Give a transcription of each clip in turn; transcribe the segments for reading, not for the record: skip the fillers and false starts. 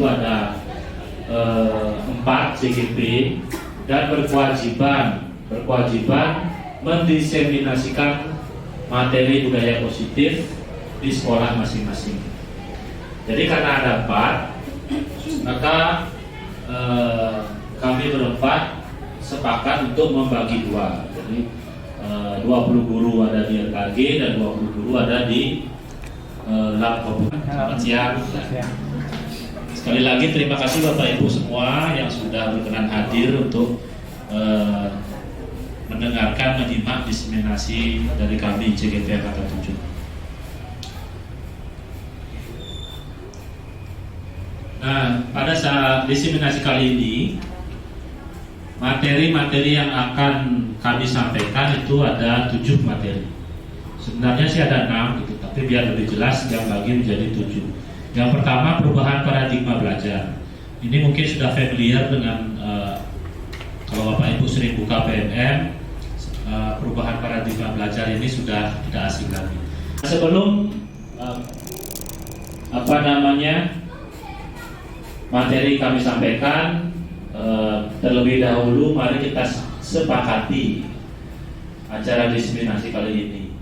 itu ada 4 CGP dan berkewajiban mendiseminasikan materi budaya positif di sekolah masing-masing. Jadi karena ada 4, maka kami berempat sepakat untuk membagi 2. Jadi 20 guru ada di RKG dan 20 guru ada di Lab Komputer. Selamat siang. Sekali lagi terima kasih Bapak Ibu semua yang sudah berkenan hadir untuk mendengarkan, menyimak diseminasi dari kami CGP Angkatan 7. Nah, pada saat diseminasi kali ini, materi-materi yang akan kami sampaikan itu ada 7 materi. Sebenarnya sih ada 6 gitu, tapi biar lebih jelas yang bagi menjadi 7. Yang pertama, perubahan paradigma belajar. Ini mungkin sudah familiar dengan kalau Bapak Ibu sering buka PMM, perubahan paradigma belajar ini sudah tidak asing lagi. Sebelum materi kami sampaikan, terlebih dahulu mari kita sepakati acara diseminasi kali ini.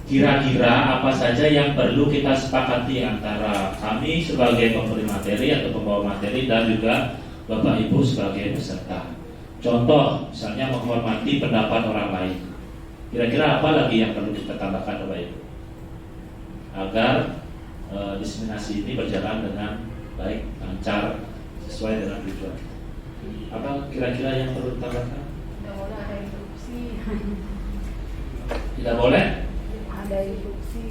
Kira-kira apa saja yang perlu kita sepakati antara kami sebagai pemberi materi atau pembawa materi dan juga Bapak Ibu sebagai peserta. Contoh, misalnya menghormati pendapat orang lain. Kira-kira apa lagi yang perlu kita tambahkan Bapak Ibu agar diseminasi ini berjalan dengan baik, lancar, sesuai dengan tujuan. Apa kira-kira yang perlu ditambahkan? Tidak boleh ada interupsi. Tidak boleh? Ada interupsi.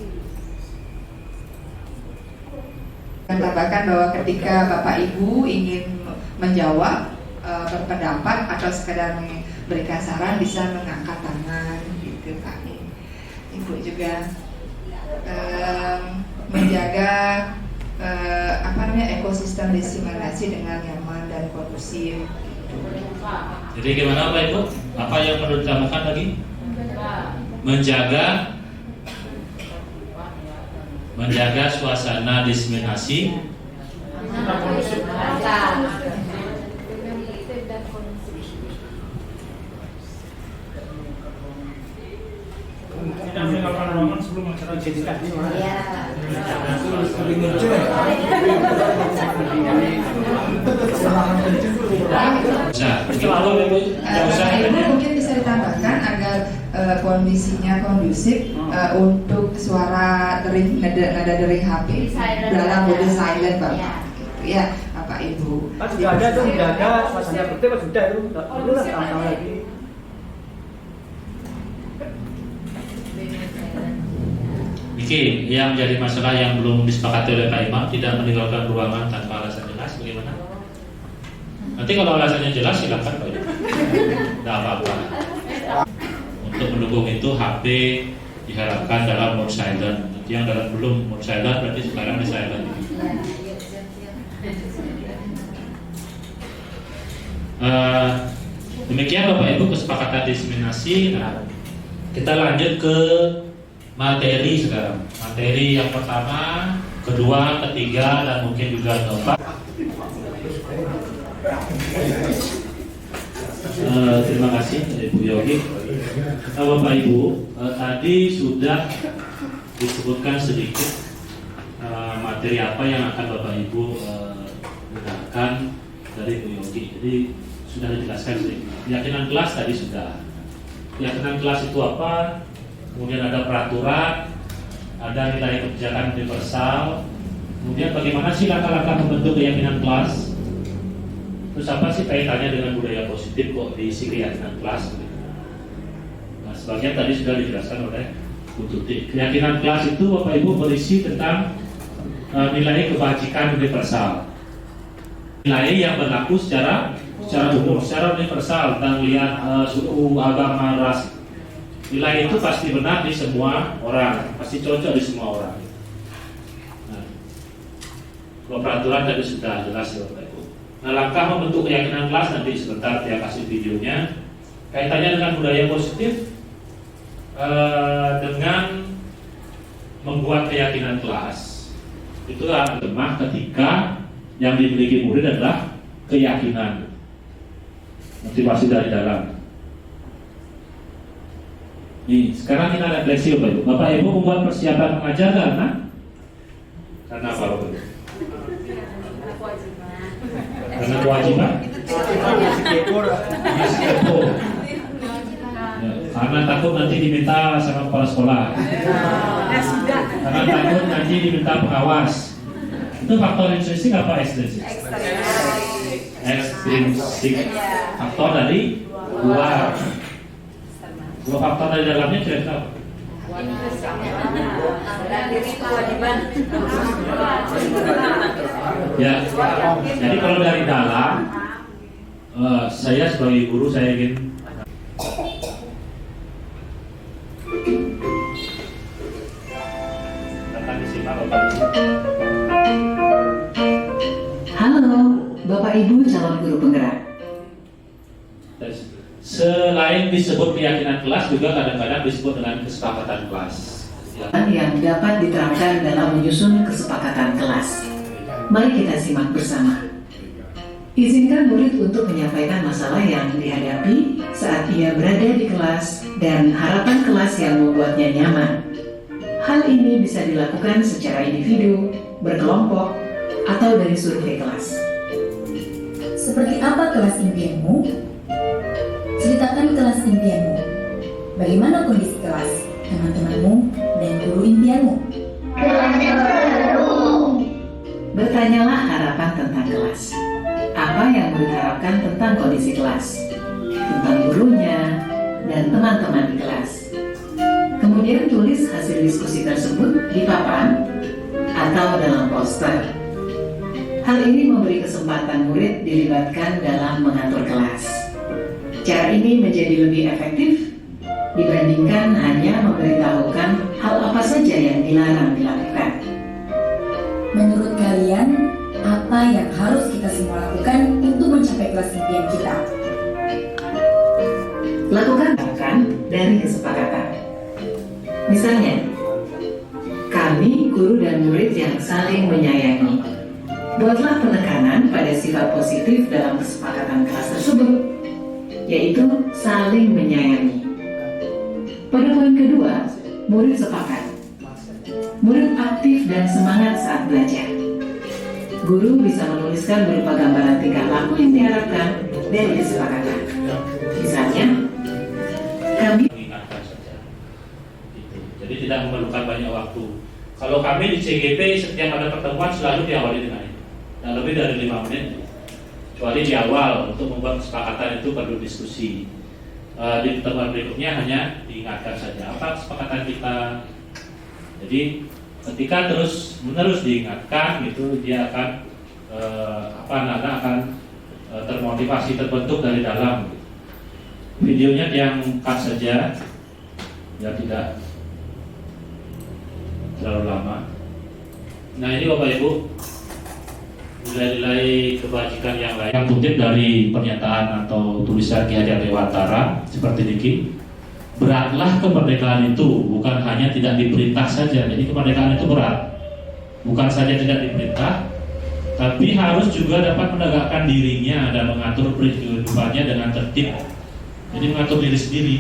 Saya tambahkan bahwa ketika Bapak Ibu ingin menjawab, berpendapat atau sekedar memberikan saran, bisa mengangkat tangan gitu Pak. Ibu juga menjaga ekosistem diseminasi dengan nyaman dan kondusif. Jadi gimana Pak Ibu? Apa yang perlu ditambahkan lagi? Menjaga suasana diseminasi tidak meninggalkan ruangan sebelum acara identitas. Ibu mungkin bisa ditambahkan agar kondisinya kondusif untuk suara dering, nada dering HP dalam mode silent Bapak. Ya Bapak Ibu. Kan sudah ada tuh, sudah ada suasana tertib, sudah itu, perlu lah tambah lagi. Oke, yang jadi masalah yang belum disepakati oleh Pak Imam, tidak meninggalkan ruangan tanpa alasan jelas, bagaimana? Nanti kalau alasannya jelas silakan Pak Imam. Tidak apa-apa. Untuk mendukung itu HP diharapkan dalam mode silent. Nanti yang dalam belum mode silent berarti sekarang di silent. Demikian Bapak Ibu kesepakatan diseminasi. Nah, kita lanjut ke materi sekarang. Materi yang pertama, kedua, ketiga, dan mungkin juga keempat. Terima kasih Ibu Yogi. Bapak Ibu, tadi sudah disebutkan sedikit materi apa yang akan Bapak Ibu gunakan dari Ibu Yogi. Jadi sudah dijelaskan sedikit. Keyakinan kelas tadi sudah. Keyakinan kelas itu apa? Kemudian ada peraturan, ada nilai kebijakan universal. Kemudian bagaimana sih langkah-langkah membentuk keyakinan kelas? Terus apa sih kaitannya dengan budaya positif kok diisi keyakinan kelas? Nah, sebagian tadi sudah dijelaskan oleh Bu Tuti. Keyakinan kelas itu Bapak Ibu berisi tentang nilai kebajikan universal. Nilai yang berlaku secara umum, secara universal tentang lihat suku, agama, ras. Nilai itu pasti benar di semua orang, pasti cocok di semua orang. Nah, kalau peraturan tadi sudah jelas ya Bapak Ibu. Nah, langkah membentuk keyakinan kelas nanti sebentar dia kasih videonya. Kaitannya dengan budaya positif, dengan membuat keyakinan kelas. Itulah lemah ketika yang dimiliki murid adalah keyakinan, motivasi dari dalam. Nih, sekarang kita refleksi Bapak Ibu. Bapak Ibu membuat persiapan mengajar karena apa Bapak Ibu? Karena kewajiban. Ya, karena takut nanti diminta sama kepala sekolah. Karena takut nanti diminta pengawas. Itu faktor intrinsik apa ekstrinsik? Ekstrinsik. Faktor dari luar. Dua faktor dari dalamnya kira-kira apa? Ya, jadi kalau dari dalam, saya sebagai guru saya ingin Halo, Bapak Ibu calon guru penggerak. Selain disebut keyakinan kelas, juga kadang-kadang disebut dengan kesepakatan kelas. Yang dapat diterapkan dalam menyusun kesepakatan kelas. Mari kita simak bersama. Izinkan murid untuk menyampaikan masalah yang dihadapi saat ia berada di kelas dan harapan kelas yang membuatnya nyaman. Hal ini bisa dilakukan secara individu, berkelompok, atau dari survei kelas. Seperti apa kelas impianmu? Ceritakan kelas impianmu. Bagaimana kondisi kelas, teman-temanmu, dan guru impianmu? Bertanyalah harapan tentang kelas. Apa yang murid harapkan tentang kondisi kelas, tentang gurunya, dan teman-teman di kelas. Kemudian tulis hasil diskusi tersebut di papan atau dalam poster. Hal ini memberi kesempatan murid dilibatkan dalam mengatur kelas. Cara ini menjadi lebih efektif dibandingkan hanya memberitahukan hal apa saja yang dilarang dilakukan. Menurut kalian, apa yang harus kita semua lakukan untuk mencapai kelas impian kita? Lakukan dari kesepakatan. Misalnya, kami, guru dan murid yang saling menyayangi. Buatlah penekanan pada sifat positif dalam kesepakatan kelas tersebut, yaitu saling menyayangi. Pada poin kedua, murid sepakat. Murid aktif dan semangat saat belajar. Guru bisa menuliskan berupa gambaran tingkah laku yang diharapkan dari kesepakatan. Misalnya, kami mengingatkan saja. Gitu. Jadi tidak memerlukan banyak waktu. Kalau kami di CGP setiap ada pertemuan selalu diawali dengan itu. Dan lebih dari 5 menit. Kecuali di awal untuk membuat kesepakatan itu perlu diskusi. Di pertemuan berikutnya hanya diingatkan saja apa kesepakatan kita. Jadi ketika terus menerus diingatkan gitu, dia akan termotivasi, terbentuk dari dalam. Videonya diangkat saja, ya tidak terlalu lama. Nah ini Bapak Ibu, nilai-nilai kebajikan yang lain yang kutip dari pernyataan atau tulisan Ki Hajar Dewantara seperti ini. Beratlah kemerdekaan itu, bukan hanya tidak diperintah saja. Jadi kemerdekaan itu berat, bukan saja tidak diperintah, tapi harus juga dapat menegakkan dirinya dan mengatur kehidupannya dengan tertib. Jadi mengatur diri sendiri,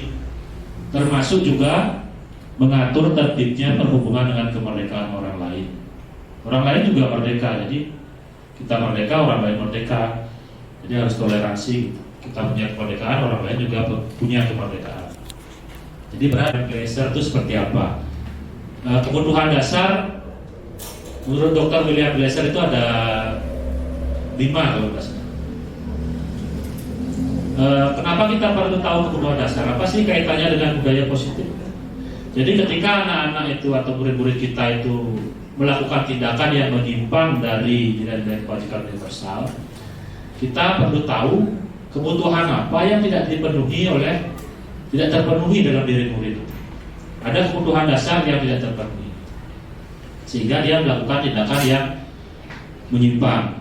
termasuk juga mengatur tertibnya perhubungan dengan kemerdekaan orang lain. Orang lain juga merdeka, jadi kita merdeka, orang lain merdeka. Jadi harus toleransi. Kita punya kemerdekaan, orang lain juga punya kemerdekaan. Jadi berarti Glaser itu seperti apa? Kebutuhan dasar menurut Dr. William Glaser itu ada 5 kalau tidak salah. Kenapa kita perlu tahu kebutuhan dasar? Apa sih kaitannya dengan budaya positif? Jadi ketika anak-anak itu atau murid-murid kita itu melakukan tindakan yang menyimpang dari nilai-nilai kebajikan universal, kita perlu tahu kebutuhan apa yang tidak terpenuhi dalam diri murid. Ada kebutuhan dasar yang tidak terpenuhi, sehingga dia melakukan tindakan yang menyimpang.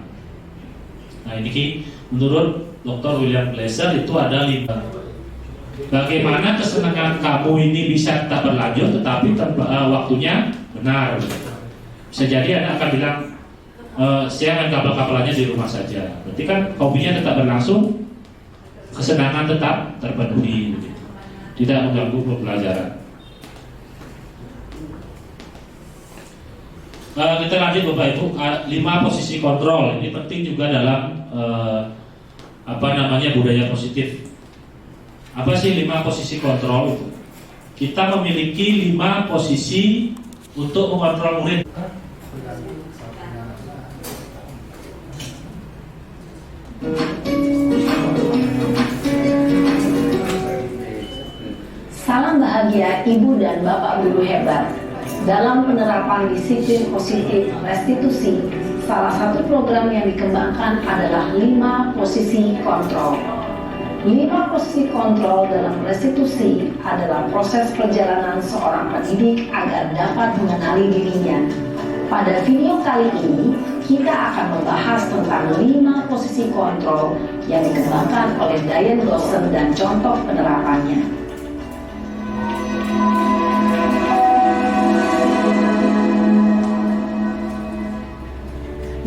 Nah ini menurut Dr. William Glaser itu ada 5. Bagaimana kesenangan kamu ini bisa tetap berlanjut tetapi waktunya benar. Bisa jadi anak akan bilang, saya akan kapal-kapalannya di rumah saja. Berarti kan hobinya tetap berlangsung, kesenangan tetap terpenuhi, tidak mengganggu pembelajaran. Kita lanjut Bapak Ibu, 5 posisi kontrol ini penting juga dalam budaya positif. Apa sih 5 posisi kontrol itu? Kita memiliki 5 posisi untuk mengontrol murid. Salam bahagia Ibu dan Bapak Guru hebat. Dalam penerapan disiplin positif restitusi, salah satu program yang dikembangkan adalah 5 posisi kontrol. 5 posisi kontrol dalam restitusi adalah proses perjalanan seorang pendidik agar dapat mengenali dirinya. Pada video kali ini, kita akan membahas tentang 5 posisi kontrol yang dikembangkan oleh Diane Dawson dan contoh penerapannya.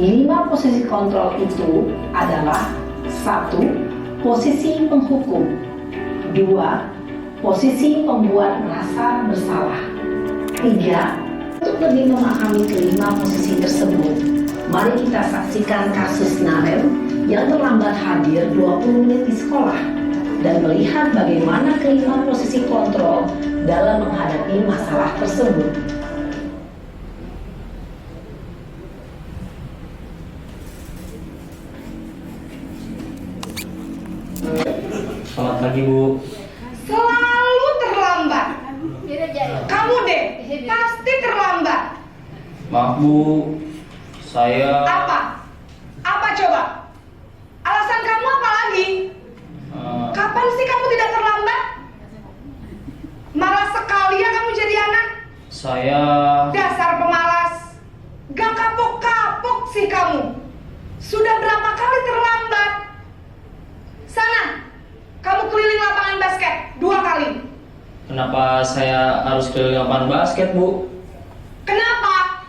5 posisi kontrol itu adalah 1. Posisi penghukum, 2. Posisi pembuat merasa bersalah, 3. Untuk lebih memahami kelima posisi tersebut, mari kita saksikan kasus Naren yang terlambat hadir 20 menit di sekolah dan melihat bagaimana kelima posisi kontrol dalam menghadapi masalah tersebut. Selamat pagi Bu. Selalu terlambat. Kamu deh, pasti terlambat. Maaf Bu, saya Apa? Apa coba? Alasan kamu apa lagi? Kapan sih kamu tidak terlambat? Malas sekali ya kamu jadi anak. Saya Dasar pemalas. Gak kapok-kapok sih kamu. Sudah berapa kali terlambat? Sana, kamu keliling lapangan basket 2 kali. Kenapa saya harus keliling lapangan basket Bu? Kenapa?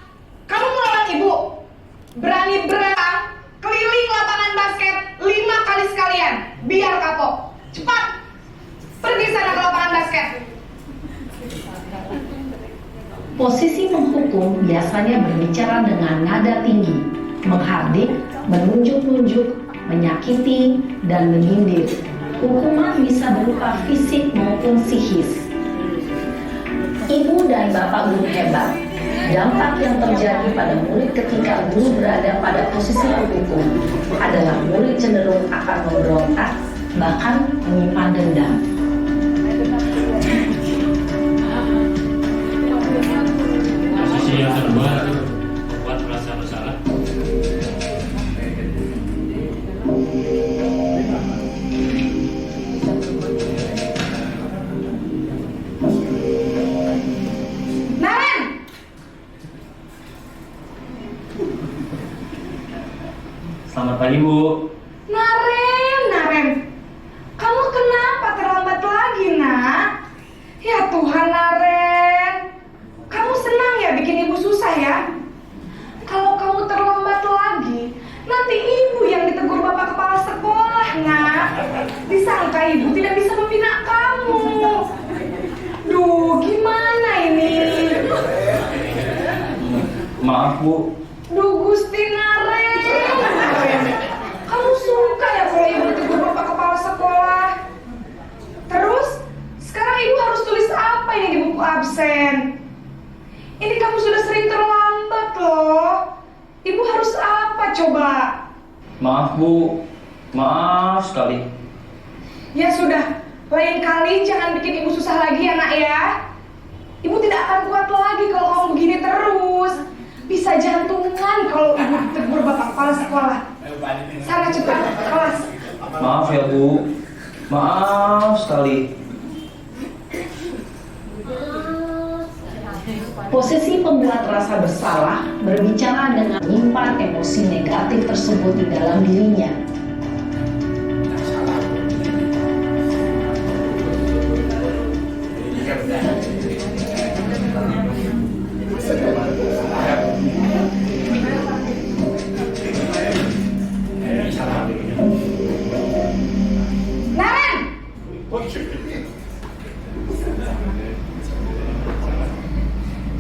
Kamu melawan ibu. Berani berang keliling lapangan basket 5 kali sekalian. Biar kapok. Cepat. Pergi sana ke lapangan basket. Posisi menghukum biasanya berbicara dengan nada tinggi, menghardik, menunjuk-nunjuk, menyakiti, dan menyindir. Hukuman bisa berupa fisik maupun psikis. Ibu dan Bapak Guru hebat, dampak yang terjadi pada murid ketika guru berada pada posisi menghukum adalah murid cenderung akan memberontak, bahkan menyimpan dendam. Posisi yang kedua, membuat merasa bersalah. Naren, Selamat pagi Bu. Naren, kamu kenapa terlambat lagi, nak? Ya Tuhan, Naren, kamu senang ya bikin ibu susah ya? Kalau kamu terlambat lagi, nanti ibu yang ditegur bapak kepala sekolah, nak. Disangka ibu tidak bisa membina kamu. Duh, gimana ini? Maaf Bu. Duh, Gusti Naren. Kamu suka ya kalau ibu ditegur bapak kepala sekolah? Terus, sekarang ibu harus tulis apa ini di buku absen? Ini kamu sudah sering terlambat loh. Ibu harus apa coba? Maaf Bu. Maaf sekali. Ya sudah, lain kali jangan bikin ibu susah lagi ya nak ya. Ibu tidak akan kuat lagi kalau kamu begini terus. Bisa jantungan kalau ibu ditegur bapak kepala sekolah. Sana cepat, kelas. Maaf ya Bu. Maaf sekali. Posisi pembuat rasa bersalah berbicara dengan menyimpan emosi negatif tersebut di dalam dirinya.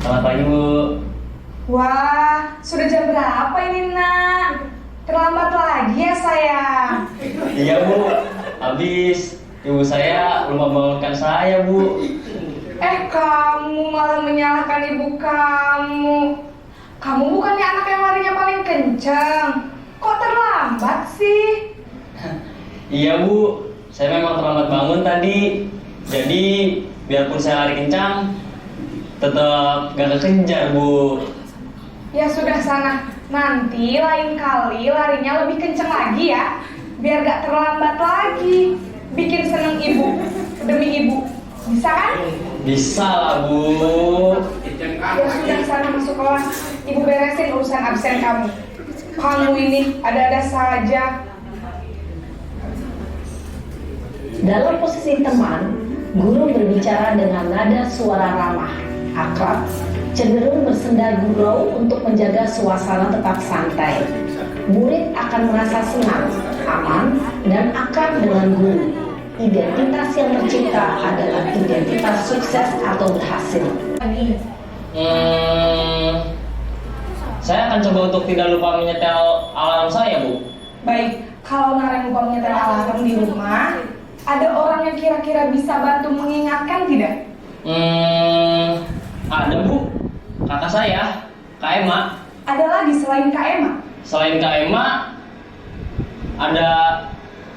Selamat pagi, Bu. Wah, sudah jam berapa ini, Nak? Terlambat lagi ya, sayang? Iya, Bu. Habis ibu saya belum membangunkan saya, Bu. Kamu malah menyalahkan ibu kamu. Kamu bukannya anak yang larinya paling kencang. Kok terlambat sih? Iya, Bu. Saya memang terlambat bangun tadi. Jadi, biarpun saya lari kencang, tetap gak kekejar, Bu. Ya sudah sana. Nanti lain kali larinya lebih kencang lagi ya. Biar gak terlambat lagi. Bikin seneng ibu. Demi ibu. Bisa kan? Bisa lah, Bu. Ya sudah sana masuk kelas. Ibu beresin urusan absen kamu. Kamu ini ada-ada saja. Dalam posisi teman, guru berbicara dengan nada suara ramah, akrab, cenderung bersenda gurau untuk menjaga suasana tetap santai. Murid akan merasa senang, aman, dan akrab dengan guru. Identitas yang tercipta adalah identitas sukses atau berhasil. Saya akan coba untuk tidak lupa menyetel alarm saya, Bu. Baik, kalau Naren lupa menyetel alarm di rumah, ada orang yang kira-kira bisa bantu mengingatkan tidak? Ada, Bu. Kakak saya, Kak Emma. Ada lagi selain Kak Emma? Selain Kak Emma, ada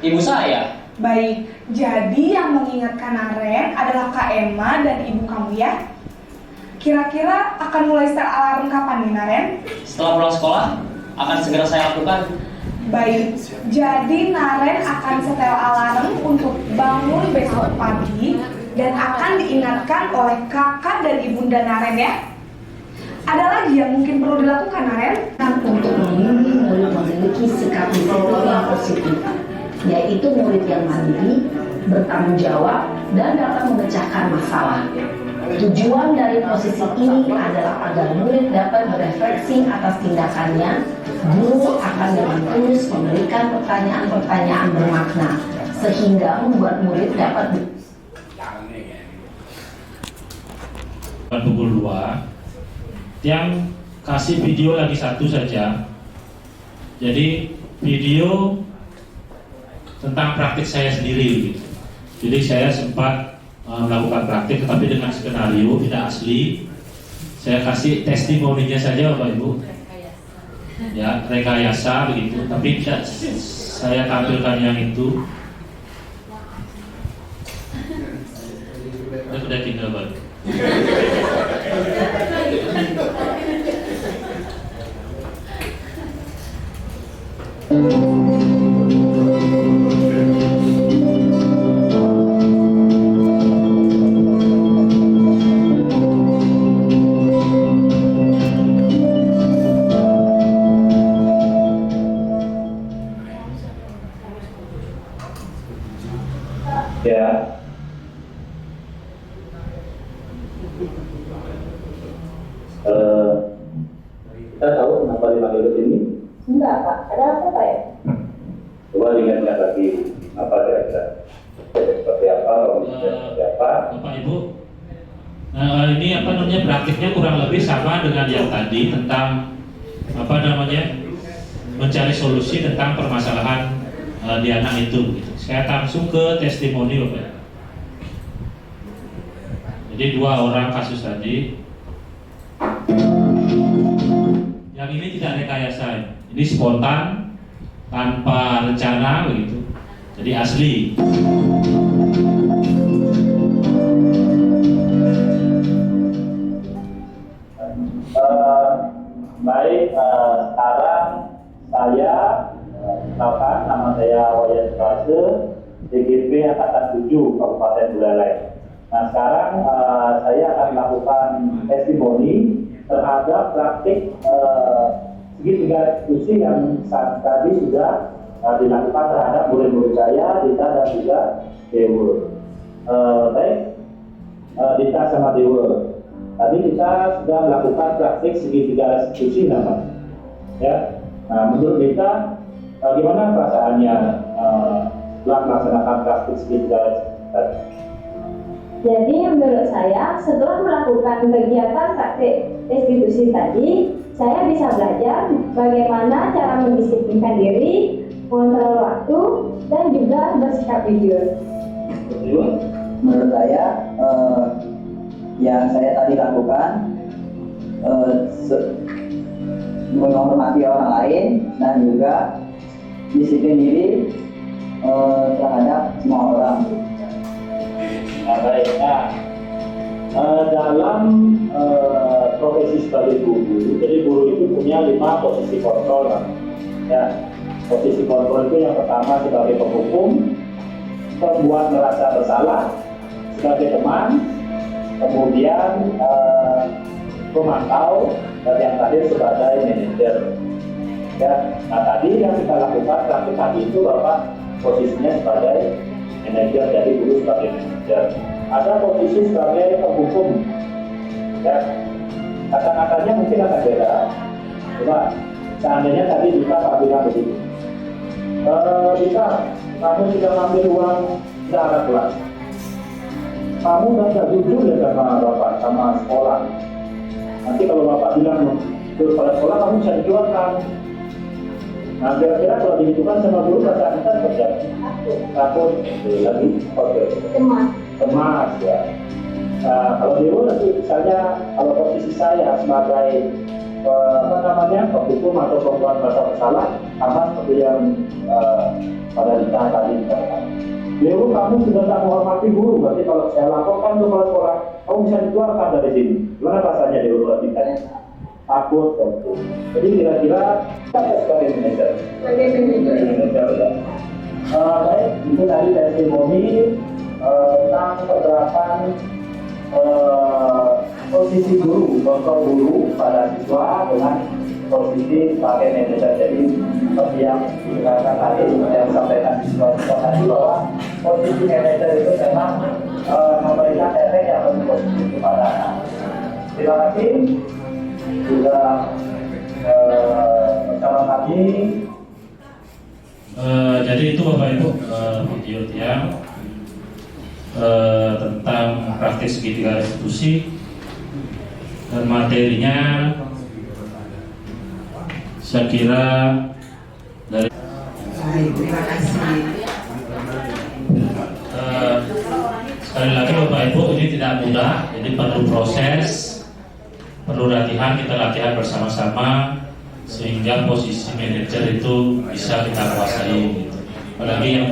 ibu saya. Baik, jadi yang mengingatkan Naren adalah Kak Emma dan ibu kamu ya? Kira-kira akan mulai setel alarm kapan nih, Naren? Setelah pulang sekolah, akan segera saya lakukan. Baik, jadi Naren akan setel alarm untuk bangun besok pagi dan akan diingatkan oleh kakak dan ibunda Naren ya? Ada lagi yang mungkin perlu dilakukan, Naren? Untuk membimbing murid memiliki sikap disiplin yang positif, yaitu murid yang mandiri, bertanggung jawab, dan dapat memecahkan masalah. Tujuan dari posisi ini adalah agar murid dapat berefleksi atas tindakannya. Guru akan dengan tulus memberikan pertanyaan-pertanyaan bermakna, sehingga membuat murid dapat pukul 2 yang kasih video lagi satu saja. Jadi video tentang praktik saya sendiri gitu. Jadi saya sempat melakukan praktik tetapi dengan skenario tidak asli. Saya kasih testimoninya saja Bapak Ibu. Ya, rekayasa begitu, tapi tidak saya tampilkan yang itu. Sudah tinggal baru. Ya. Kita tahu kenapa dipanggil ke sini? Enggak, Pak. Ada apa, Pak ya? Coba diingat lagi apa kira-kira seperti apa, kondisinya seperti apa. Bapak Ibu, ini apa namanya praktiknya kurang lebih sama dengan yang tadi tentang apa namanya mencari solusi tentang permasalahan di anak itu. Gitu. Saya langsung ke testimoni Bapak. Jadi 2 orang kasus tadi. Yang ini tidak rekayasa, ini spontan, tanpa rencana begitu. Jadi asli. Baik, sekarang saya kenalkan, nama saya Wayan Suwase, DGP Angkatan 7 Kabupaten Buleleng. Nah sekarang saya akan melakukan testimoni terhadap praktik segitiga institusi yang tadi sudah dilakukan terhadap murid-murid saya, Dita dan juga Dewa. Baik, Dita sama Dewa. Tadi kita sudah melakukan praktik segitiga institusi namanya. Ya, nah menurut Dita, bagaimana perasaannya setelah melaksanakan praktik segitiga tadi? Jadi menurut saya setelah melakukan melakukan kegiatan praktik restitusi tadi, saya bisa belajar bagaimana cara mendisiplinkan diri, mengontrol waktu, dan juga bersikap jujur. Menurut saya, yang saya tadi lakukan menghormati orang lain dan juga disiplin diri terhadap semua orang. Nah, baik. Dalam profesi sebagai guru, jadi guru itu punya 5 posisi kontrol. Ya, posisi kontrol itu yang pertama sebagai penghukum, pembuat merasa bersalah, sebagai teman, kemudian pemantau, dan yang terakhir sebagai manajer. Ya, nah tadi yang kita lakukan praktik tadi itu Bapak posisinya sebagai manajer, jadi guru sebagai manajer. Ada posisi sebagai penghukum. Ya, kata-katanya mungkin akan beda. Coba, seandainya tadi Dika Pak bilang begitu. Dika, kamu sudah ngambil uang secara kelas. Kamu nggak jujur ya sama Bapak, sama sekolah. Nanti kalau Bapak bilang ke kepala sekolah kamu bisa dikeluarkan. Nah, kira-kira kalau dihitungkan sama guru perasaan kita seperti apa? Takut, lagi, oke. Cemas ya. Nah, kalau di luar nanti misalnya kalau posisi saya sebagai penghukum atau pembuat merasa bersalah, sama seperti yang pada Dita tadi dikatakan. Dewo, kamu sudah tak menghormati guru, berarti kalau saya laporkan ke kepala sekolah, kamu bisa dikeluarkan dari sini. Gimana rasanya Dewo kalau ditanya? Takut, tentu. Jadi kira-kira saya sebagai manajer. Baik, itu tadi testimoni tentang penerapan posisi guru, contoh guru pada siswa dengan posisi sebagai manajer. Jadi seperti yang dikatakan tadi, seperti yang disampaikan siswa-siswa tadi bahwa posisi manajer itu memang memberikan efek yang lebih positif kepada anak. Terima kasih sudah bersama kami. Jadi itu Bapak Ibu video yang tentang praktik segitiga restitusi, dan materinya saya kira dari Terima kasih. sekali lagi Bapak Ibu, ini tidak mudah, jadi perlu proses, perlu latihan, kita latihan bersama-sama sehingga posisi manajer itu bisa kita kuasai gitu. Apalagi yang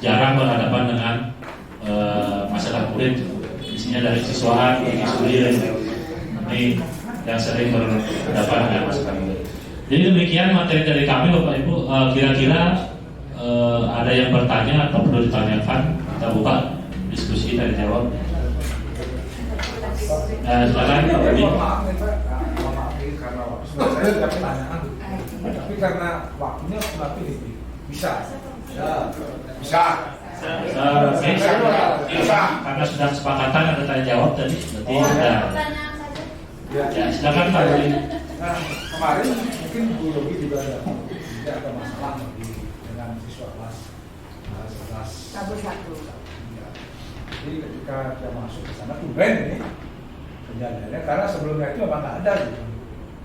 jarang berhadapan dengan masalah murid, isinya dari siswaan, sulit, ini yang sering berhadapan dengan masalah murid. Jadi demikian materi dari kami Bapak Ibu. Kira-kira ada yang bertanya atau perlu ditanyakan, kita buka diskusi dan jawab. Silakan Pak Budi. Saya tidak pertanyaan, tapi karena waktunya berarti bisa. Bisa. Karena sudah kesepakatan ada tanya jawab tadi, berarti sudah. Ya, silakan Pak Budi. Nah, kemarin mungkin Bu Yogi juga ada masalah dengan siswa kelas 1. Jadi ketika dia masuk ke sana, tumben ini kejadiannya, karena sebelumnya itu memang nggak ada gitu.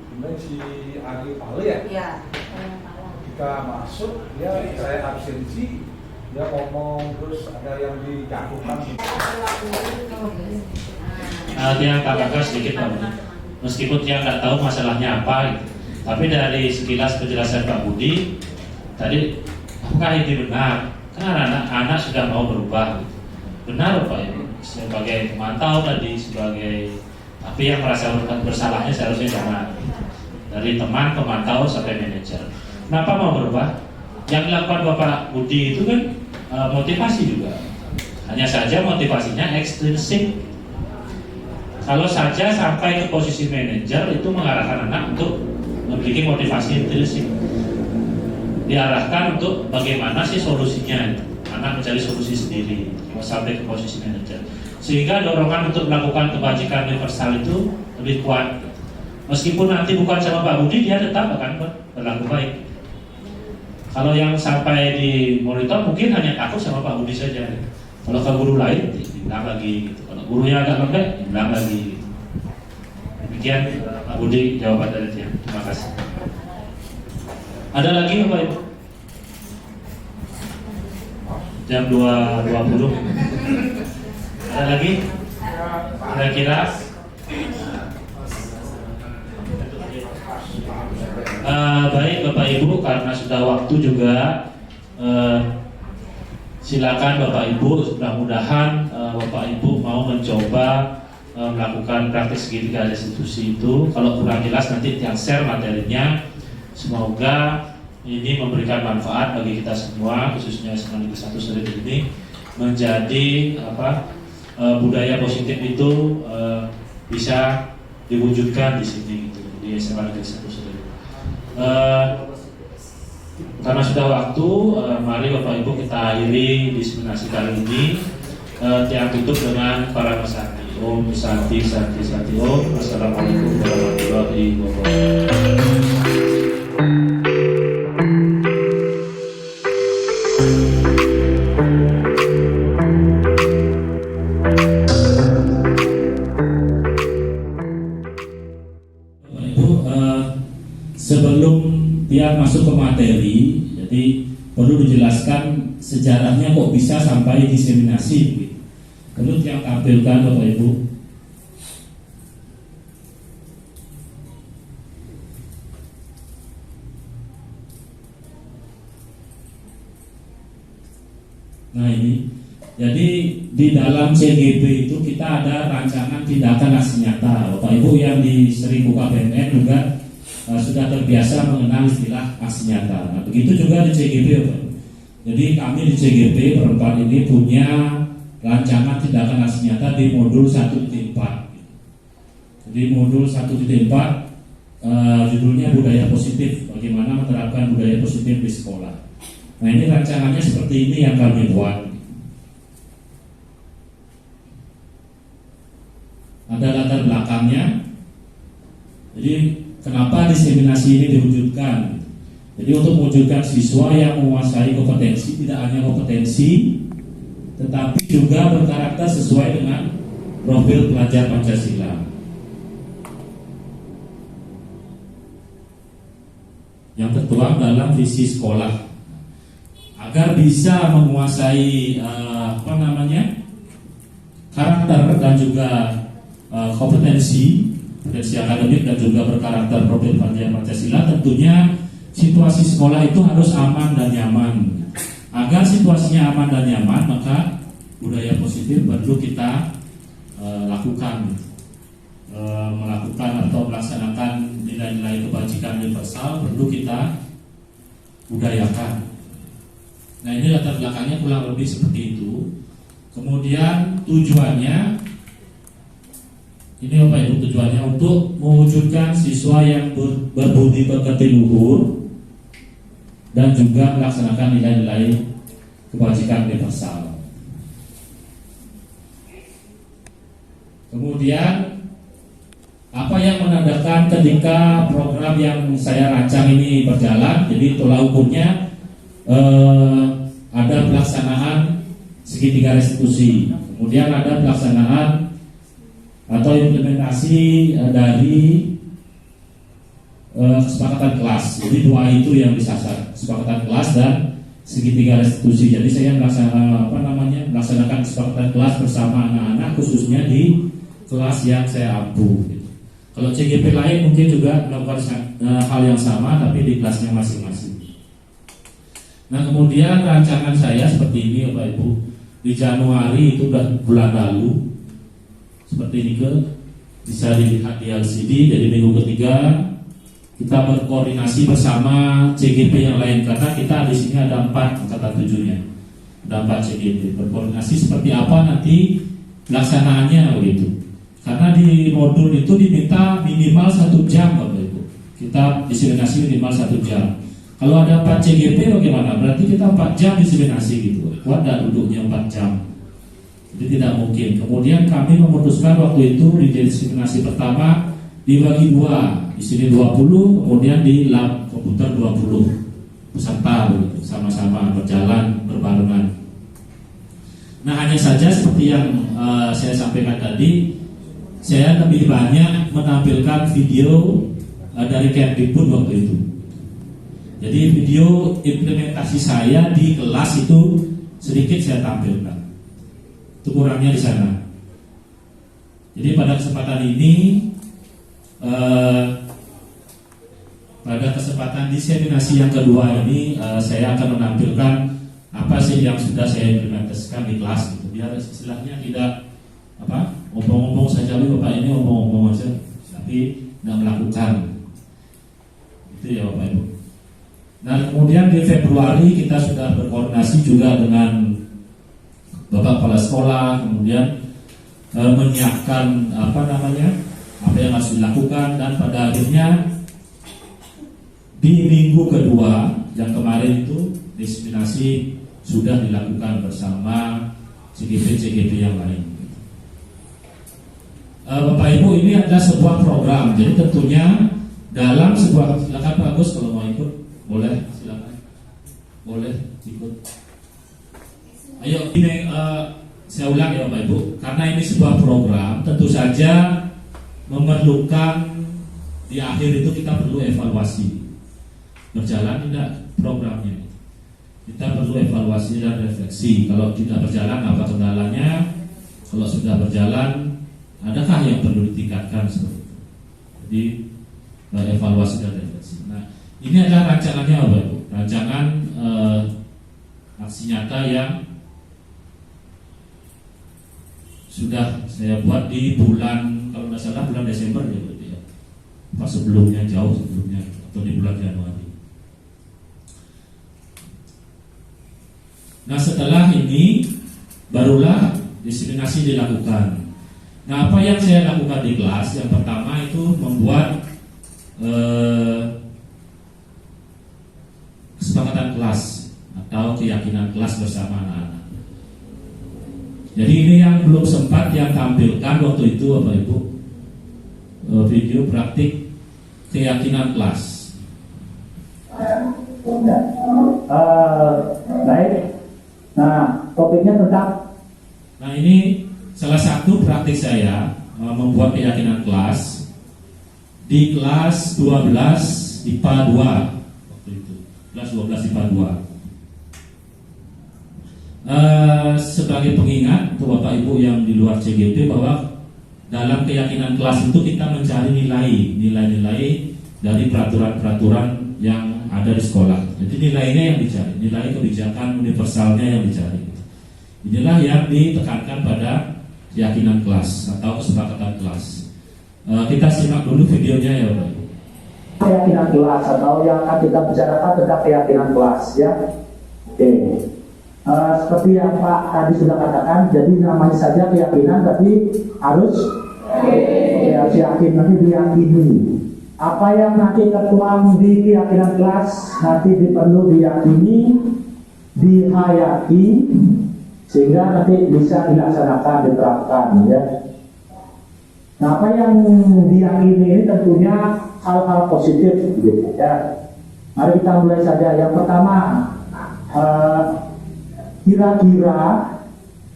Kemudian si Ari Pale ya, ketika masuk dia saya absensi, dia ngomong terus ada yang dijatuhkan. Dia tambahkan sedikit Pak Budi. Meskipun dia nggak tahu masalahnya apa, gitu. Tapi dari sekilas penjelasan Pak Budi tadi, apakah ini benar? Karena anak-anak sudah mau berubah. Gitu. Benar Pak Ibu, sebagai pemantau tadi, tapi yang merasa bersalahnya seharusnya jangan. Dari teman, pemantau sampai manajer. Kenapa mau berubah? Yang dilakukan Bapak Budi itu kan motivasi juga. Hanya saja motivasinya ekstrinsik. Kalau saja sampai ke posisi manajer itu mengarahkan anak untuk memiliki motivasi intrinsik. Diarahkan untuk bagaimana sih solusinya. Anak mencari solusi sendiri sampai ke posisi manajer. Sehingga dorongan untuk melakukan kebajikan universal itu lebih kuat. Meskipun nanti bukan sama Pak Budi, dia tetap akan berlaku baik. Kalau yang sampai di monitor mungkin hanya takut sama Pak Budi saja. Kalau ke guru lain dibilang lagi gitu. Kalau gurunya agak lembek dibilang lagi gitu. Demikian Pak Budi jawaban dari dia. Terima kasih. Ada lagi Bapak Ibu? Jam 2.20. Ada lagi? Kira-kira? Baik Bapak Ibu, karena sudah waktu juga, silakan Bapak Ibu, mudah-mudahan Bapak Ibu mau mencoba melakukan praktik segitiga restitusi itu. Kalau kurang jelas nanti yang share materinya. Semoga ini memberikan manfaat bagi kita semua, khususnya Sekaligus Satu Sudut ini, menjadi budaya positif itu bisa diwujudkan di sini gitu, di Sekaligus Satu Sudut. Karena sudah waktu, mari Bapak Ibu kita akhiri diseminasi kali ini. Yang tutup dengan para pesanti. Om Santi Santi Santi Om. Assalamualaikum warahmatullahi wabarakatuh. Sebelum dia masuk ke materi, jadi perlu dijelaskan sejarahnya kok bisa sampai diseminasi. Perlu yang tampilkan Bapak Ibu. Nah ini, jadi di dalam CGP itu kita ada rancangan tindakan aksi nyata. Bapak Ibu yang di Seribu KPMN juga sudah terbiasa mengenal istilah aksi nyata. Nah, begitu juga di CGP, Bapak. Jadi kami di CGP berempat ini punya rancangan tindakan aksi nyata di modul 1.4. Jadi modul 1.4 judulnya budaya positif, bagaimana menerapkan budaya positif di sekolah. Nah ini rancangannya seperti ini yang kami buat. Ada latar belakangnya. Jadi kenapa diseminasi ini diwujudkan? Jadi untuk mewujudkan siswa yang menguasai kompetensi, tidak hanya kompetensi, tetapi juga berkarakter sesuai dengan profil pelajar Pancasila. Yang tertuang dalam visi sekolah, agar bisa menguasai karakter dan juga kompetensi akademik dan juga berkarakter profil pelajar Pancasila. Tentunya situasi sekolah itu harus aman dan nyaman. Agar situasinya aman dan nyaman, maka budaya positif perlu kita lakukan, melakukan atau melaksanakan nilai-nilai kebajikan universal perlu kita budayakan. Nah ini latar belakangnya kurang lebih seperti itu. Kemudian tujuannya, ini Bapak Ibu, tujuannya untuk mewujudkan siswa yang berbudi pekerti luhur dan juga melaksanakan nilai-nilai kebajikan universal. Kemudian apa yang menandakan ketika program yang saya rancang ini berjalan? Jadi tolak ukurnya ada pelaksanaan segitiga restitusi, kemudian ada pelaksanaan atau implementasi dari kesepakatan kelas. Jadi dua itu yang disasar, kesepakatan kelas dan segitiga restitusi. Jadi saya melaksanakan kesepakatan kelas bersama anak-anak, khususnya di kelas yang saya ampu. Kalau CGP lain mungkin juga melakukan hal yang sama, tapi di kelasnya masing-masing. Nah kemudian rancangan saya seperti ini Bapak Ibu. Di Januari itu bulan lalu, seperti ini bisa dilihat di LCD. Jadi minggu ketiga kita berkoordinasi bersama CGP yang lain, karena kita di sini ada 4 kata tujuannya, ada 4 CGP. Berkoordinasi seperti apa nanti pelaksanaannya begitu. Karena di modul itu diminta minimal 1 jam Bapak Ibu. Kita diseminasi minimal 1 jam. Kalau ada 4 CGP bagaimana? Berarti kita 4 jam diseminasi gitu. Kuat dan duduknya 4 jam. Jadi tidak mungkin. Kemudian kami memutuskan waktu itu di diseminasi pertama dibagi 2. Di sini 20, kemudian di lab komputer 20 peserta begitu, sama-sama berjalan berbarengan. Nah, hanya saja seperti yang saya sampaikan tadi, saya lebih banyak menampilkan video dari Kemdikbud waktu itu. Jadi video implementasi saya di kelas itu sedikit saya tampilkan. Itu kurangnya di sana. Jadi pada kesempatan ini, pada kesempatan diseminasi yang kedua ini, saya akan menampilkan apa sih yang sudah saya implementasikan di kelas gitu. Biar istilahnya tidak omong-omong saja, Bapak ini omong-omong saja, tapi tidak melakukan. Itu ya Bapak Ibu. Nah, kemudian di Februari kita sudah berkoordinasi juga dengan Bapak Kepala Sekolah, kemudian menyiapkan apa yang harus dilakukan, dan pada akhirnya di minggu kedua yang kemarin itu diseminasi sudah dilakukan bersama CGP yang lain. Bapak Ibu, ini adalah sebuah program, jadi tentunya dalam sebuah, silakan Pak Agus kalau mau ikut, boleh, silakan, boleh ikut. Ayo, ini saya ulang ya Bapak Ibu, karena ini sebuah program, tentu saja memerlukan di akhir itu kita perlu evaluasi. Berjalan tidak programnya, kita perlu evaluasi dan refleksi. Kalau tidak berjalan, apa kendalanya? Kalau sudah berjalan, adakah yang perlu ditingkatkan seperti itu? Jadi evaluasi dan refleksi. Nah, ini adalah rancangannya Bapak Ibu, rancangan aksi nyata yang sudah saya buat di bulan, kalau nggak salah bulan Desember ya, pas sebelumnya, jauh sebelumnya, atau di bulan Januari. Nah, setelah ini barulah diseminasi dilakukan. Nah, apa yang saya lakukan di kelas? Yang pertama itu membuat kesepakatan kelas atau keyakinan kelas bersama anak-anak. Jadi ini yang belum sempat yang tampilkan waktu itu Bapak Ibu, video praktik keyakinan kelas. Baik. Nah, topiknya tentang. Nah, ini salah satu praktik saya membuat keyakinan kelas di kelas 12 IPA 2 waktu itu, kelas 12 IPA 2. Sebagai pengingat untuk Bapak Ibu yang di luar CGP, bahwa dalam keyakinan kelas itu kita mencari nilai-nilai dari peraturan-peraturan yang ada di sekolah. Jadi nilainya yang dicari, nilai kebijakan universalnya yang dicari. Inilah yang ditekankan pada keyakinan kelas atau kesepakatan kelas. Kita simak dulu videonya ya Bapak. Keyakinan kelas atau yang akan kita bicarakan tentang keyakinan kelas ya. Oke. Seperti yang Pak tadi sudah katakan, jadi namanya saja keyakinan, tapi harus yakin, nanti diyakini. Apa yang nanti tertuang di keyakinan kelas nanti perlu diyakini, dihayati, sehingga nanti bisa dilaksanakan, diterapkan ya. Nah, apa yang diyakini ini tentunya hal-hal positif gitu ya. Mari kita mulai saja. Yang pertama, kira-kira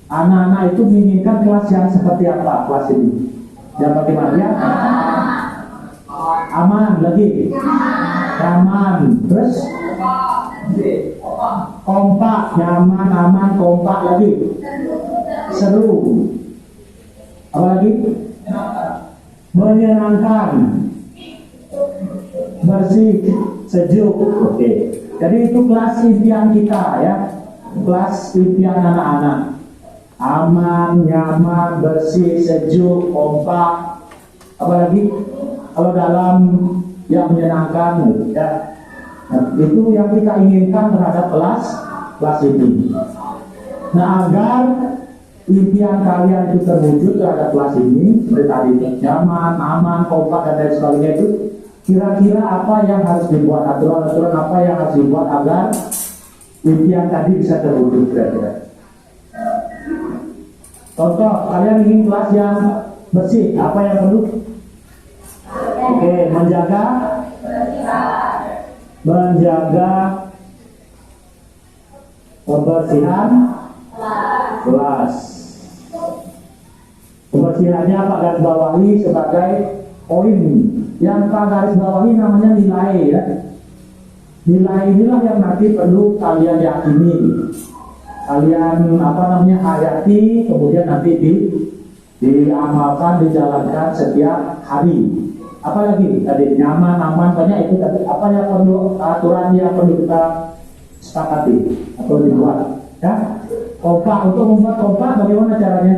anak-anak itu menginginkan kelas yang seperti apa kelas ini? Yang bagaimana ya? Aman lagi, nyaman, terus kompak, nyaman, aman, kompak lagi, seru, apa lagi? Menyenangkan, bersih, sejuk. Oke. Jadi itu kelas impian kita ya, kelas impian anak-anak. Aman, nyaman, bersih, sejuk, kompak, apa lagi? Kalau dalam yang menyenangkan ya, nah, itu yang kita inginkan terhadap kelas ini. Nah, agar impian kalian itu terwujud terhadap kelas ini, seperti tadi nyaman, aman, kompak dan lain sebagainya, itu kira-kira apa yang harus dibuat, aturan-aturan apa yang harus dibuat agar impian tadi bisa terwujud kira-kira. Contoh, kalian ingin kelas yang bersih, apa yang perlu? Oke, menjaga kebersihan Kelas. Kebersihannya Pak garis bawahi sebagai poin. Yang Pak garis bawahi namanya nilai ya. Nilai inilah yang nanti perlu kalian yakini. Kalian hayati, kemudian nanti diamalkan, dijalankan setiap hari. Apalagi tadi nyaman, aman, banyak itu tadi. Apa yang perlu aturan yang perlu kita sepakati atau dibuat? Ya, kompak. Untuk membuat kompak bagaimana caranya?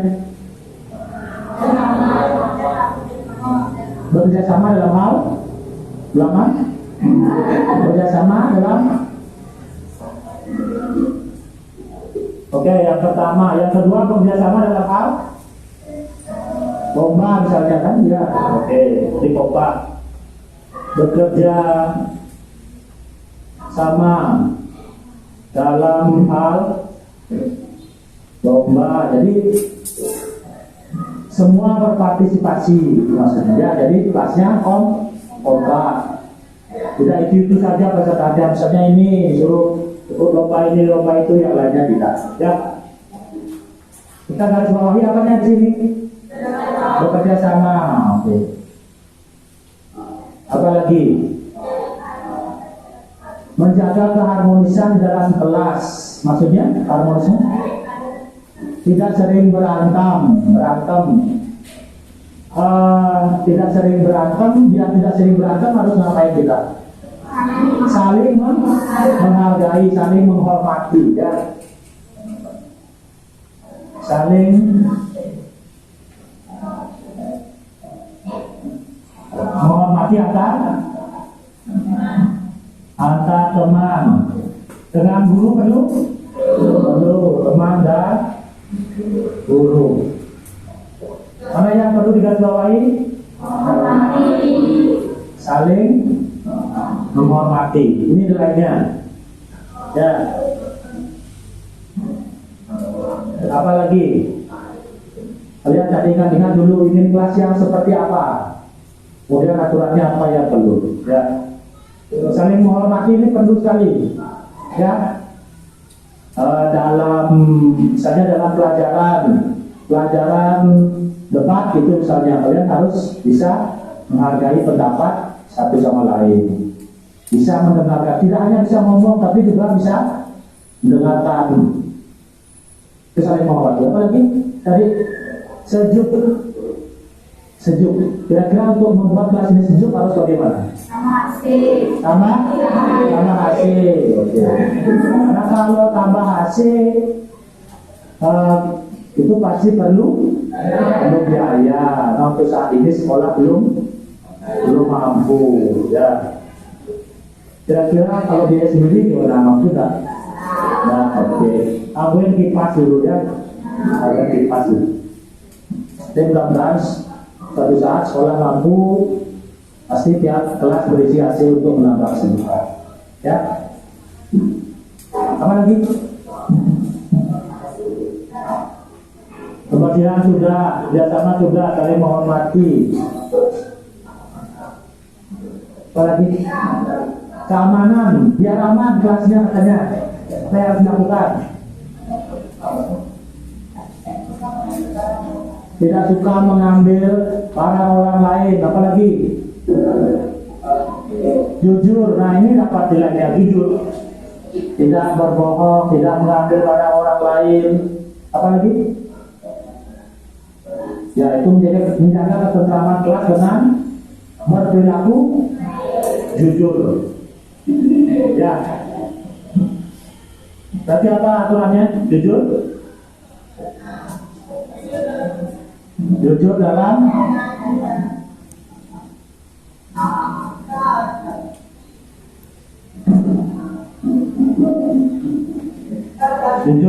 Bekerjasama dalam hal ulangan. Bekerjasama dalam. Oke, yang pertama, yang kedua bekerjasama dalam hal lomba misalnya kan ya. Oke, di kompak. Bekerja sama dalam hal lomba. Jadi semua berpartisipasi maksudnya. Jadi kelasnya kompak. Tidak itu saja pesertanya. Misalnya ini suruh ikut lomba ini, lomba itu, yang lainnya tidak. Ya. Kita garis bawahi apanya di sini? Bekerja sama. Oke. Apalagi? Menjaga keharmonisan dalam kelas. Maksudnya harmonisan? Tidak sering berantem. Tidak sering berantem. Biar tidak sering berantem harus ngapain kita? Saling menghargai, saling menghormati ya. Saling menghormati antar teman. Dengan guru perlu teman dan guru. Mana yang perlu digarisbawahi? Saling menghormati. Ini nilainya. Ya. Apalagi? Kalian tadi ingat dulu ingin kelas yang seperti apa? Kemudian aturannya apa yang perlu? Ya. Saling menghormati ini perlu sekali. Ya. Misalnya dalam pelajaran debat gitu misalnya, kalian harus bisa menghargai pendapat satu sama lain, bisa mendengarkan, tidak hanya bisa ngomong tapi juga bisa mendengarkan. Itu saling menghormati. Apalagi tadi sejuk. Kira-kira untuk membuat kelas ini sejuk harus bagaimana? Sama AC. Oke. Karena kalau tambah AC itu pasti perlu biaya. Nah, untuk saat ini sekolah belum mampu ya. Kira-kira kalau dia sendiri gimana, mampu tak? Nah, oke. Ambil kipas dulu ya. Ada kipas dulu. Dan mudah-mudahan suatu saat sekolah mampu, pasti tiap kelas berisi AC untuk menambah kesejukan. Ya. Apa lagi? Kebersihan sudah, kerjasama sudah, saling menghormati. Apalagi? Keamanan, biar aman kelasnya katanya. Apa yang harus dilakukan? Tidak suka mengambil barang orang lain, apalagi? Jujur, nah ini dapat nilainya jujur. Tidak berbohong, tidak mengambil barang orang lain, apalagi? Ya, itu menjaga ketentraman kelas dengan berperilaku jujur. Ya. Berarti apa aturannya? Jujur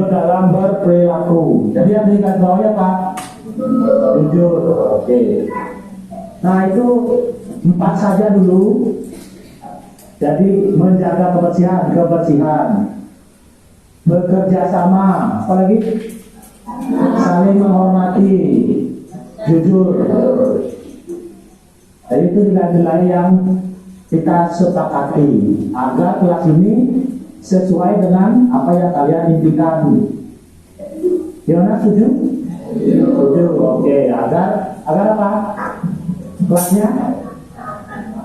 dalam berperilaku. Jadi yang dikatakan bawahnya Pak, jujur. Oke. Nah itu 4 saja dulu. Jadi menjaga kebersihan, bekerja sama, apalagi saling menghormati, jujur. Jadi itu nilai-nilai yang kita sepakati agar kelas ini sesuai dengan apa yang kalian impikan. Gimana, setuju? Setuju. Oke, agar apa? Kelasnya?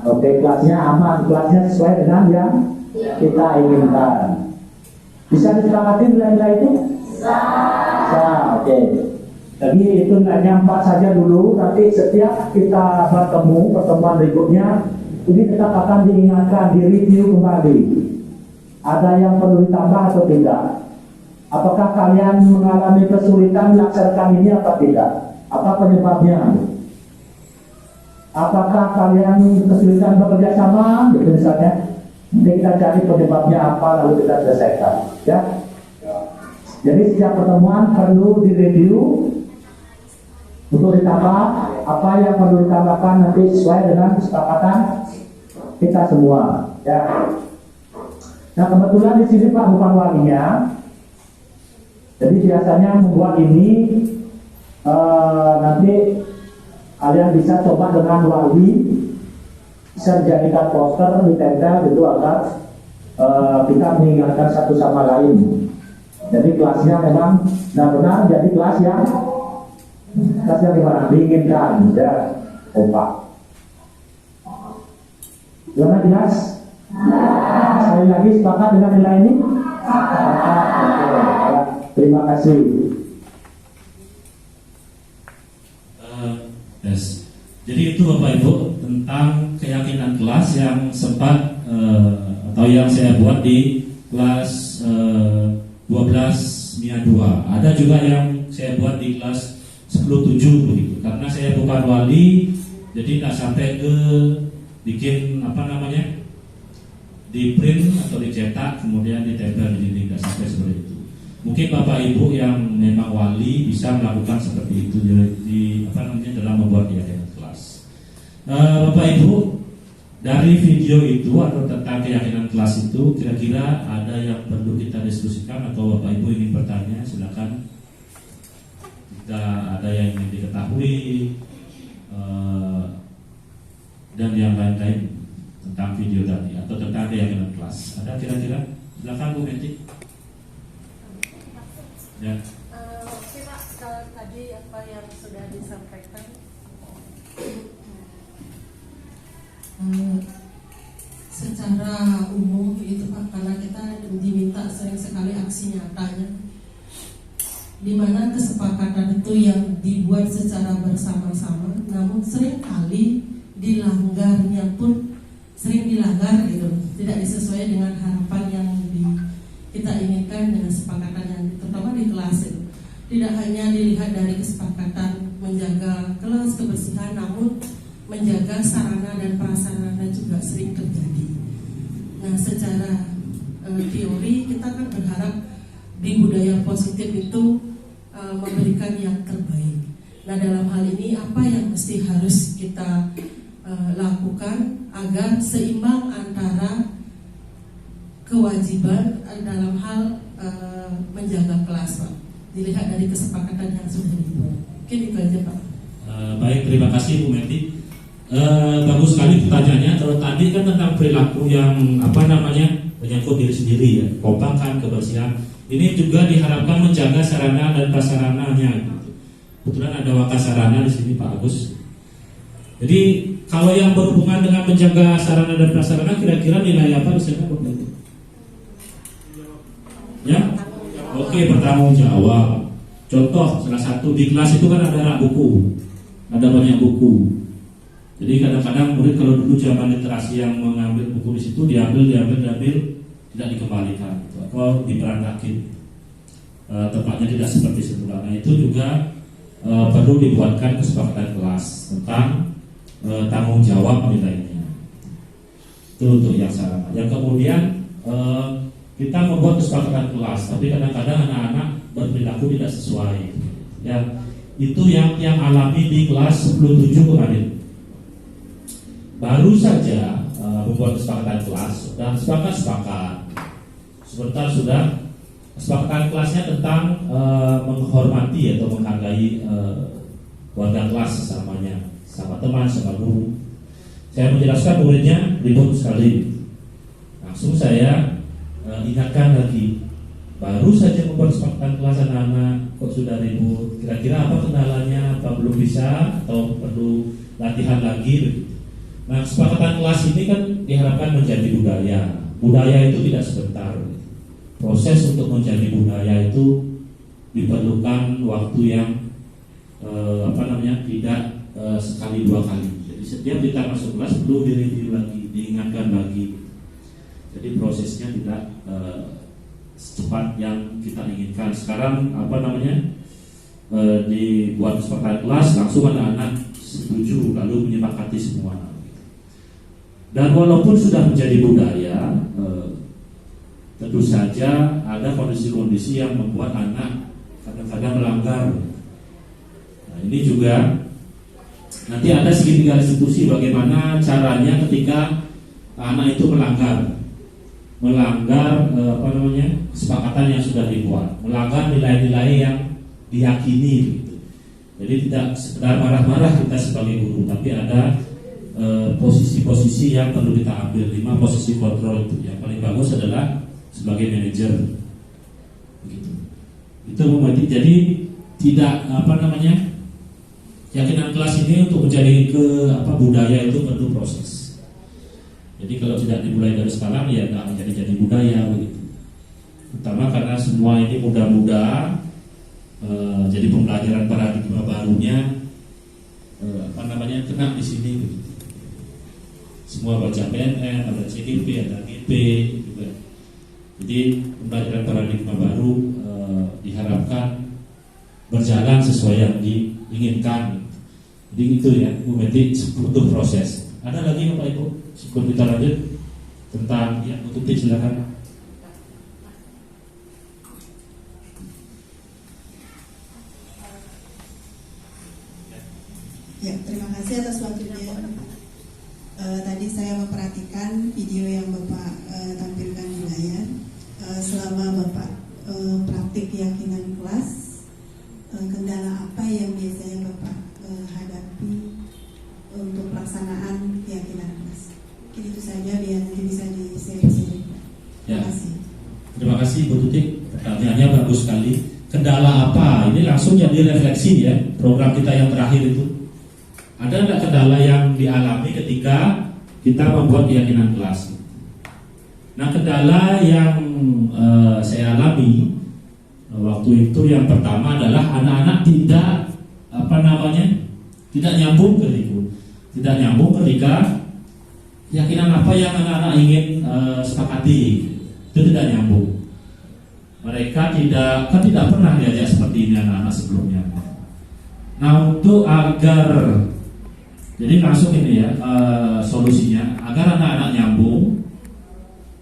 Oke, kelasnya aman, kelasnya sesuai dengan yang kita inginkan. Bisa disepakati nilai-nilai itu? Bisa. Oke. Jadi itu nilainya 4 saja dulu. Nanti setiap kita bertemu pertemuan berikutnya, ini tetap akan diingatkan, direview kembali. Ada yang perlu ditambah atau tidak? Apakah kalian mengalami kesulitan melaksanakan ini atau tidak? Apa penyebabnya? Apakah kalian kesulitan bekerja sama? Gitu misalnya. Nanti kita cari penyebabnya apa, lalu kita selesaikan. Ya. Jadi setiap pertemuan perlu direview untuk ditambah apa yang perlu ditambahkan nanti sesuai dengan kesepakatan kita semua. Ya. Nah kebetulan di sini Pak bukan walinya. Jadi biasanya membuat ini nanti kalian bisa coba dengan wali, bisa dijadikan poster, ditempel gitu agar kita mengingatkan satu sama lain. Jadi kelasnya memang benar-benar jadi kelas yang dimana diinginkan, ya, kompak. Gimana jelas? Sekali lagi sepakat dengan nilai ini? Terima kasih. Yes. Jadi itu Bapak Ibu tentang keyakinan kelas yang sempat atau yang saya buat di kelas 12 MIA 2. Ada juga yang saya buat di kelas 10-7 begitu. Karena saya bukan wali, jadi tidak sampai ke bikin di print atau dicetak kemudian ditempel di dinding, tidak sampai seperti itu. Mungkin Bapak Ibu yang memang wali bisa melakukan seperti itu dalam membuat keyakinan kelas. Bapak Ibu, dari video itu atau tentang keyakinan kelas itu kira-kira ada yang perlu kita diskusikan atau Bapak Ibu ingin bertanya, silakan. Jika ada yang ingin diketahui dan yang lain-lain tentang video tadi atau tentang keyakinan kelas, ada kira-kira? Silakan Bu Meti. Ya. Oke Pak, kalau tadi apa yang sudah disampaikan secara umum itu Pak, karena kita diminta sering sekali aksi nyatanya, di mana kesepakatan itu yang dibuat secara bersama-sama, namun sering kali dilanggarnya pun sering dilanggar gitu, tidak disesuaikan dengan harapan yang kita inginkan dengan kesepakatan yang terutama di kelas itu. Tidak hanya dilihat dari kesepakatan menjaga kelas kebersihan, namun menjaga sarana dan prasarana juga sering terjadi. Nah, secara teori kita kan berharap di budaya positif itu memberikan yang terbaik. Nah, dalam hal ini apa yang mesti harus kita lakukan agar seimbang antara kewajiban dalam hal menjaga kelas, Pak. Dilihat dari kesepakatan yang sudah dibuat. Mungkin itu aja, Pak. Baik, terima kasih Bu Meti. Bagus sekali pertanyaannya. Kalau tadi kan tentang perilaku yang menyangkut diri sendiri ya, kompak kebersihan. Ini juga diharapkan menjaga sarana dan prasarananya. Kebetulan ada wakasarana di sini Pak Agus. Jadi kalau yang berhubungan dengan menjaga sarana dan prasarana, kira-kira nilai apa bisa Bapak Ibu? Ya, oke, bertanggung jawab. Contoh salah satu di kelas itu kan ada rak buku, ada banyak buku. Jadi kadang-kadang murid kalau dulu zaman literasi yang mengambil buku di situ diambil, tidak dikembalikan atau diperantakin. Tempatnya tidak seperti semula. Nah itu juga perlu dibuatkan kesepakatan kelas tentang tanggung jawab nilainya. Itu untuk yang sarana. Yang kemudian kita membuat kesepakatan kelas, tapi kadang-kadang anak-anak berperilaku tidak sesuai. Ya, itu yang alami di kelas 10-7 kemarin. Baru saja membuat kesepakatan kelas dan sepakat. Sebentar sudah kesepakatan kelasnya tentang menghormati atau menghargai warga kelas sesamanya, sama teman, sama guru. Saya menjelaskan muridnya ribut sekali. Langsung saya ingatkan lagi, baru saja membuat kesepakatan kelas anak-anak kok sudah ribut. Kira-kira apa kendalanya, apa belum bisa atau perlu latihan lagi. Nah, kesepakatan kelas ini kan diharapkan menjadi budaya. Budaya itu tidak sebentar. Proses untuk menjadi budaya itu diperlukan waktu yang tidak sekali dua kali. Jadi setiap kita masuk kelas perlu direview lagi, diingatkan lagi. Jadi prosesnya tidak secepat yang kita inginkan. Sekarang dibuat kesepakatan kelas, langsung anak-anak setuju lalu menyepakati semua. Dan walaupun sudah menjadi budaya, tentu saja ada kondisi-kondisi yang membuat anak kadang-kadang melanggar. Nah, ini juga nanti ada segitiga restitusi bagaimana caranya ketika anak itu melanggar kesepakatan yang sudah dibuat, melanggar nilai-nilai yang diyakini gitu. Jadi tidak sekedar marah-marah kita sebagai guru, tapi ada posisi-posisi yang perlu kita ambil. 5 posisi kontrol itu yang paling bagus adalah sebagai manajer begitu. Itu jadi tidak keyakinan kelas ini untuk menjadi budaya itu perlu proses. Jadi kalau tidak dimulai dari sekarang ya nggak jadi budaya begitu. Terutama karena semua ini muda-muda, jadi pembelajaran paradigma barunya kena di sini begitu. Semua baca PNN, ada CGP, ada GP juga. Jadi pembelajaran paradigma baru diharapkan berjalan sesuai yang diinginkan. Jadi itu ya, Bu Meti, butuh proses. Ada lagi Bapak Ibu sebelum kita lanjut tentang Bu Tuti, silakan. Ya, terima kasih atas waktunya. Tadi saya memperhatikan video yang Bapak tampilkan di layar. Selama Bapak praktik keyakinan kelas, kendala apa yang biasanya Bapak hadapi untuk pelaksanaan keyakinan kelas? Mungkin itu saja biar nanti bisa di-share. Terima kasih. Terima kasih Bu Tuti, pertanyaannya bagus sekali. Kendala apa? Ini langsung jadi refleksi ya program kita yang terakhir itu. Ada nggak kendala yang dialami ketika kita membuat keyakinan kelas? Nah, kendala yang saya alami waktu itu yang pertama adalah anak-anak tidak nyambung tidak nyambung ketika keyakinan apa yang anak-anak ingin sepakati itu tidak nyambung. Mereka tidak pernah diajak seperti ini anak-anak sebelumnya. Nah, untuk agar jadi langsung ini ya solusinya agar anak-anak nyambung.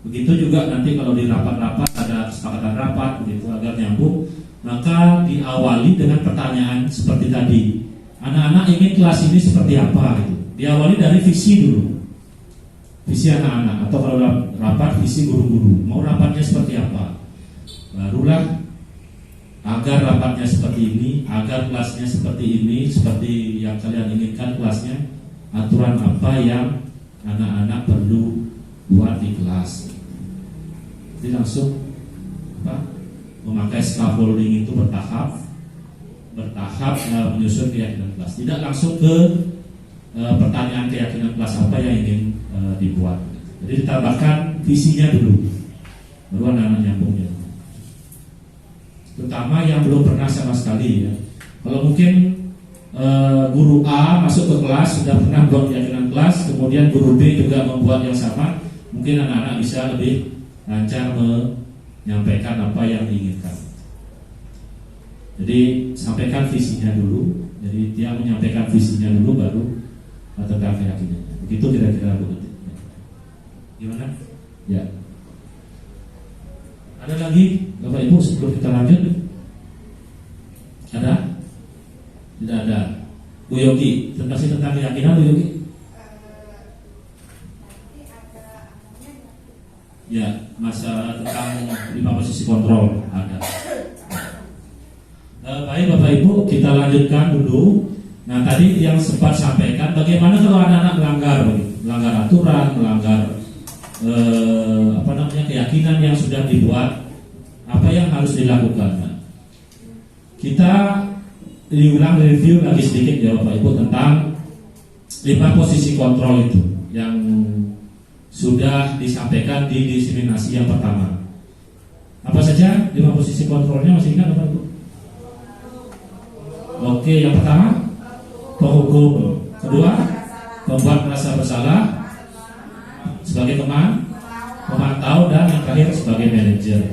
Begitu juga nanti kalau di rapat-rapat ada kesepakatan rapat begitu agar nyambung, maka diawali dengan pertanyaan seperti tadi. Anak-anak ingin kelas ini seperti apa gitu. Diawali dari visi dulu. Visi anak-anak atau kalau rapat visi guru-guru. Mau rapatnya seperti apa? Barulah agar rapatnya seperti ini, agar kelasnya seperti ini, seperti yang kalian inginkan kelasnya, aturan apa yang anak-anak perlu buat di kelas. Jadi langsung memakai scaffolding itu bertahap menyusun keyakinan kelas. Tidak langsung ke pertanyaan keyakinan kelas apa yang ingin dibuat. Jadi ditambahkan visinya dulu, baru anak-anak nyambungnya. Terutama yang belum pernah sama sekali ya. Kalau mungkin guru A masuk ke kelas sudah pernah buat keyakinan kelas, kemudian guru B juga membuat yang sama, mungkin anak-anak bisa lebih lancar menyampaikan apa yang diinginkan. Jadi sampaikan visinya dulu. Jadi dia menyampaikan visinya dulu baru tentang keyakinannya. Begitu kira-kira Bu. Gimana? Ya. Ada lagi Bapak Ibu sebelum kita lanjut? Ada? Tidak ada. Bu Yogi, tentang keyakinan Bu Yogi? Ya, masalah tentang 5 posisi kontrol ada. Baik Bapak Ibu, kita lanjutkan dulu. Nah tadi yang sempat sampaikan, bagaimana kalau anak-anak melanggar aturan, melanggar keyakinan yang sudah dibuat, apa yang kita diulang review lagi sedikit ya Bapak Ibu tentang 5 posisi kontrol itu yang sudah disampaikan di diseminasi yang pertama. Apa saja 5 posisi kontrolnya, masih ingat Bapak Ibu? Oke, yang pertama penghukum, kedua pembuat merasa bersalah sebagai teman, pemantau, dan yang terakhir sebagai manajer.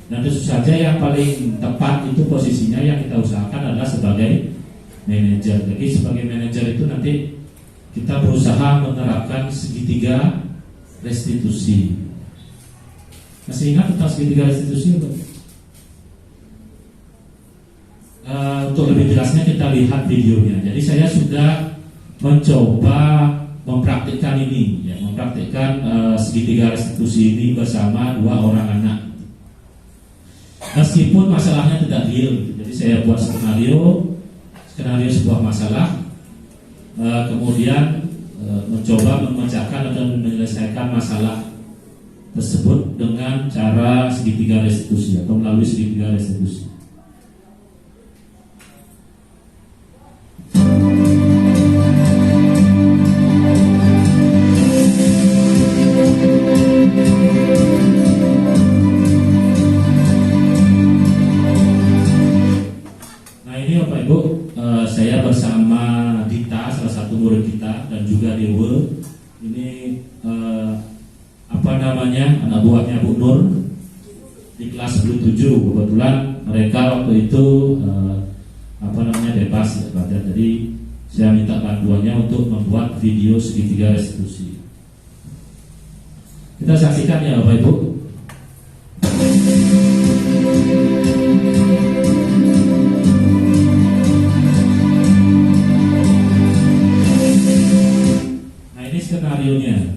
Dan tentu saja yang paling tepat itu posisinya yang kita usahakan adalah sebagai manajer. Jadi sebagai manajer itu nanti kita berusaha menerapkan segitiga restitusi. Masih ingat tentang segitiga restitusi? Untuk lebih jelasnya kita lihat videonya. Jadi saya sudah mencoba mempraktikkan ini, ya, mempraktikkan segitiga restitusi ini bersama 2 orang anak. Meskipun masalahnya tidak real, jadi saya buat skenario sebuah masalah, kemudian mencoba memecahkan atau menyelesaikan masalah tersebut dengan cara segitiga restitusi atau melalui segitiga restitusi. Saya bersama Dita, salah satu murid kita, dan juga Dewa. Ini anak buahnya Bu Nur di kelas 7. Kebetulan mereka waktu itu bebas ya, belajar. Jadi saya minta bantuannya untuk membuat video segitiga restitusi. Kita saksikan ya Bapak Ibu. Skenarionya.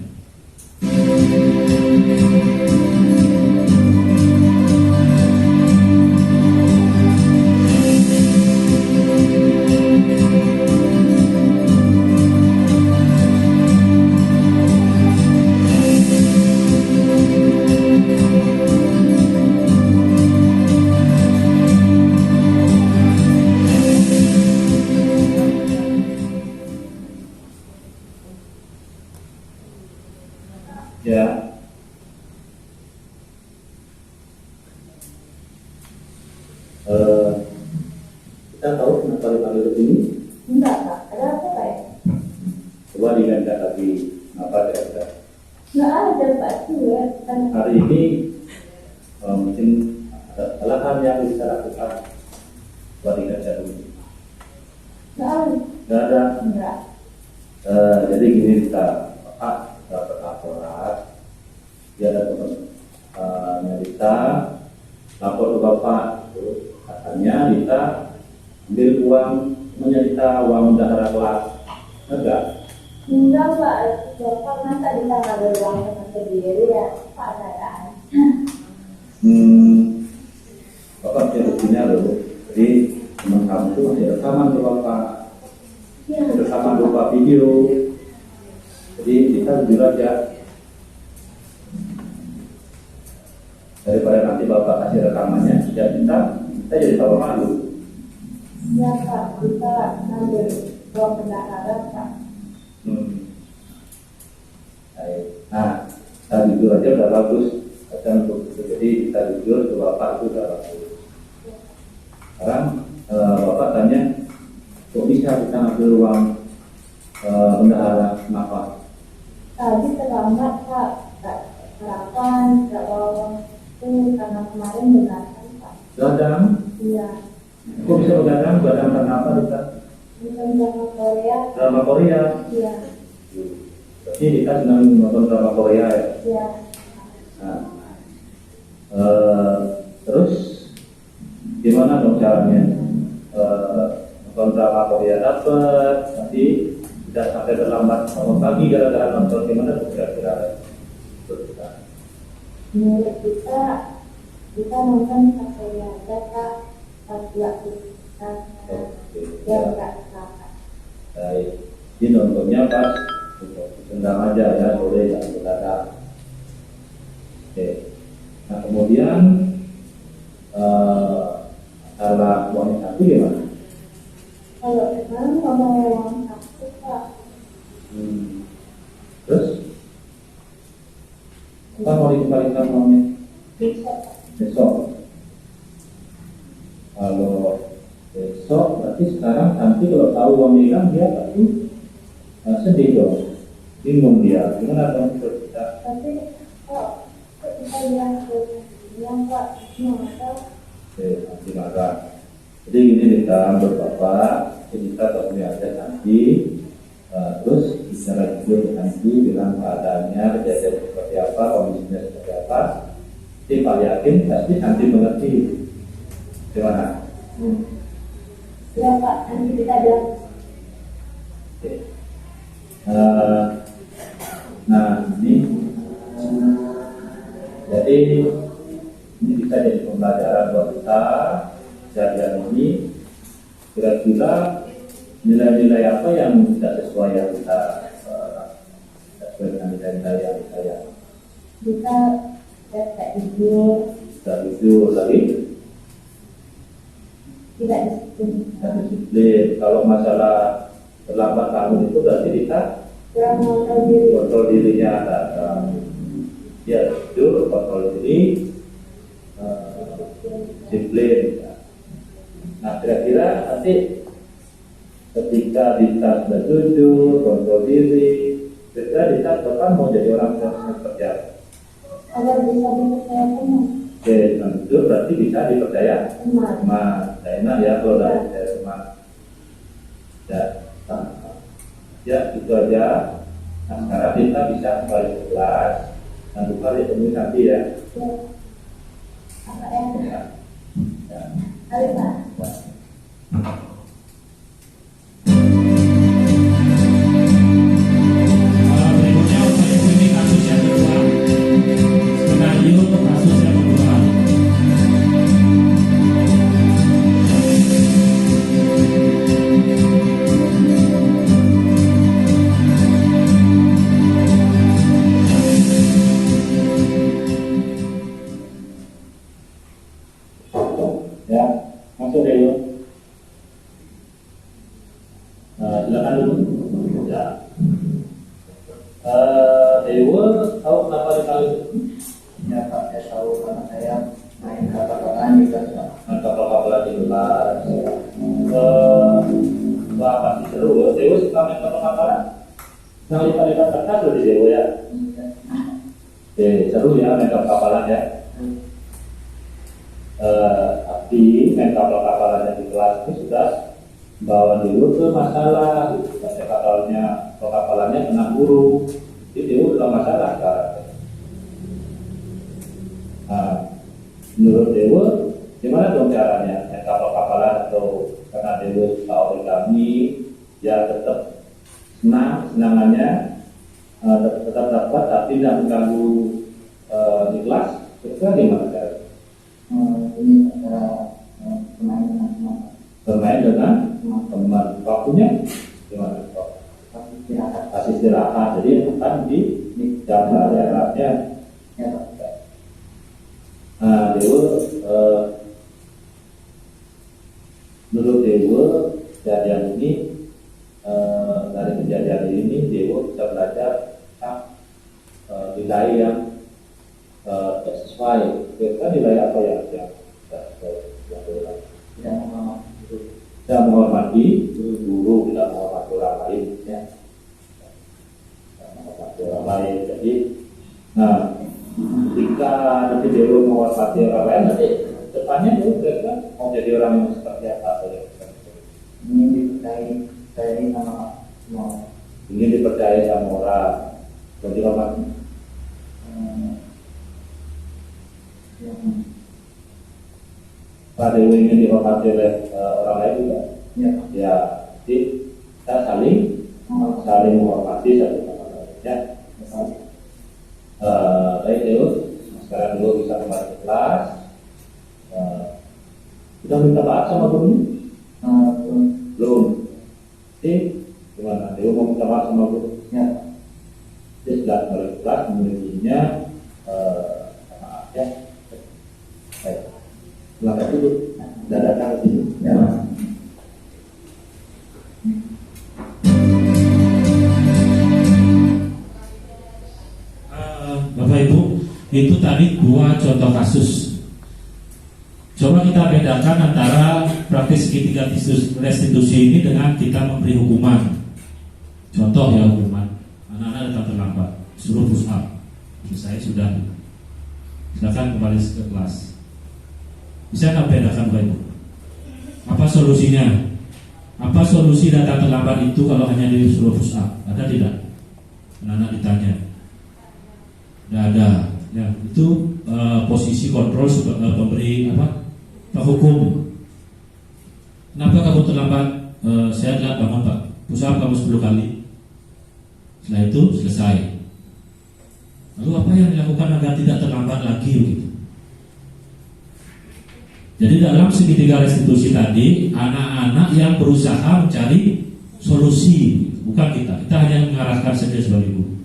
Ya. Kita tahu kenapa dipanggil ini? Enggak, Pak. Ada apa, Pak? Coba diganti lagi. Apa kira-kira? Enggak ada, Pak. Ya. Hari ini mungkin ada kesalahan yang bisa lakukan. Coba diganti dulu. Enggak ada. Enggak. Jadi gini kita dapat laporan. Dia ada teman Dita lapor ke Bapak. Katanya Dita ambil uang, menyita uang bendahara kelas. Enggak? Enggak, Pak. Bapak masa bisa ngambil uang sendiri ya, Pak Dadaan. Bapak punya buktinya loh. Jadi teman kamu itu masih rekaman ke Bapak. Rekaman berupa video. Jadi kita jujur aja. Daripada nanti Bapak kasih rekamannya, kita jadi tahu malu. Ya, Pak. Kita ngambil uang bendahara, Pak. Nah, kita jujur aja udah bagus. Jadi kita jujur ke Bapak itu udah bagus. Sekarang Bapak tanya, kok bisa kita ngambil uang bendahara? Kenapa? Tadi terlambat, Pak. Harapan, tidak bawa itu karena kemarin begadang, Pak. Begadang? Iya. Kok bisa begadang? Begadang karena apa, Dita? Bukan drama Korea. Drama Korea? Iya. Berarti Dita sedang nonton drama Korea ya? Iya. Nah, terus gimana dong caranya? Nonton drama Korea dapat, nanti tidak sampai terlambat bangun pagi gara-gara nonton, gimana kira-kira? Menurut kita nonton Korea aja, Pak. Tidak kita yang enggak salah. Baik, ini nontonnya pas sedang aja ya, boleh jangan begadang. Oke. Nah kemudian masalah uang saku gimana? Kalau memang ngomong uang saku Pak. Terus? Apa mau dikembalikan uangnya? Besok. Kalau besok berarti sekarang nanti kalau tahu uang hilang dia pasti sedih dong, bingung dia. Gimana dong kita? Tapi kok kita bilang Pak, nanti marah. Jadi gini kita Bapak, kita tahunya aja nanti, terus bicara dulu nanti bilang keadaannya, kejadian seperti apa, kondisinya seperti apa. Jadi Pak yakin pasti nanti mengerti. Gimana? Ya Pak, nanti kita bilang. Oke. Nah ini, jadi ini bisa jadi pembelajaran buat kita. Kejadian ini kira-kira nilai-nilai apa yang tidak sesuai yang kita sesuai dengan nilai-nilai yang saya Kita tidak jujur. tidak jujur lagi, Tidak disiplin. tidak disiplin. Kalau masalah terlambat bangun itu berarti kita Kurang mengontrol diri. kontrol dirinya ada ya jujur, kontrol diri, disiplin. Nah kira-kira nanti ketika kita sudah jujur, kontrol diri, kira-kira kita kapan mau jadi orang yang seperti apa? Agar bisa dipercaya teman. Oke, nah jujur berarti bisa dipercaya Teman. Nah, enak ya kalau dari teman. Ya, ya itu aja. Nah sekarang kita bisa kembali ke kelas. Nah lupa ditemui nanti ya. Apa ya? Ya. Ayo Pak. Berikutnya Bapak Ibu ini kasus yang kedua. Skenario kasus yang kedua. Ya, masuk dulu. Silakan dulu. Ya. Dewa tahu kenapa dikali? Ya Pak, saya tahu karena saya main kapal-kapalan juga. Kapal-kapalan di kelas. Bapak sih seru. Dewa suka main kapal-kapalan. Nah, lipat-lipat kertas loh di Dewa ya. Oke, seru ya main kapal-kapalan ya. Tapi main kapal-kapalannya di kelas itu sudah bawa dulu ke masalah. Kapalannya kena guru, jadi itu udah masalah kan. Nah, menurut Dewa, gimana dong caranya? Main kapal-kapalan atau karena Dewa suka origami, ya tetap senangannya tetap dapat tapi tidak mengganggu di kelas. Kira-kira gimana caranya? Ini bermain dengan teman. Bermain dengan teman. Waktunya gimana? Kasih istirahat. Jadi bukan di jam pelajarannya. Nah, Dewa menurut Dewa kejadian ini dari kejadian ini Dewa bisa belajar tentang nilai yang tidak sesuai. Kira-kira nilai apa yang tidak menghormati guru, tidak menghormati orang lain, ya. Menghormati orang lain. Jadi, nah, jika nanti Dewa menghormati orang lain, nanti depannya Dewa kira-kira mau jadi orang yang seperti apa? Ini dipercayai sama semua. Ingin dipercaya sama orang, jadi hormati. Pak Dewa ingin dihormati oleh orang lain juga. Ya, jadi kita saling menghormati satu sama lain. Ya, baik Dewa. Sekarang Dewa bisa kembali ke kelas. Sudah minta maaf sama gurunya? Belum. Jadi gimana? Dewa mau minta maaf sama gurunya? Dia sudah kembali ke kelas, memilikinya maaf ya. Baik. Silakan dulu. Sudah datang ke Itu tadi 2 contoh kasus. Coba kita bedakan antara praktik segitiga restitusi ini dengan kita memberi hukuman. Contoh ya, hukuman anak-anak datang terlambat, suruh push up, selesai sudah. Silakan kembali ke kelas. Bisa nggak bedakan Bapak Ibu? Apa solusinya? Apa solusi datang terlambat itu kalau hanya disuruh push up? Ada tidak? Anak-anak ditanya. Tidak ada. Ya, itu posisi kontrol pemberi penghukum. Kenapa kamu terlambat? Saya telat bangun Pak. Push up kamu 10 kali. Setelah itu selesai. Lalu apa yang dilakukan agar tidak terlambat lagi begitu? Jadi dalam segitiga restitusi tadi, anak-anak yang berusaha mencari solusi, bukan kita. Kita hanya mengarahkan saja sebagai guru.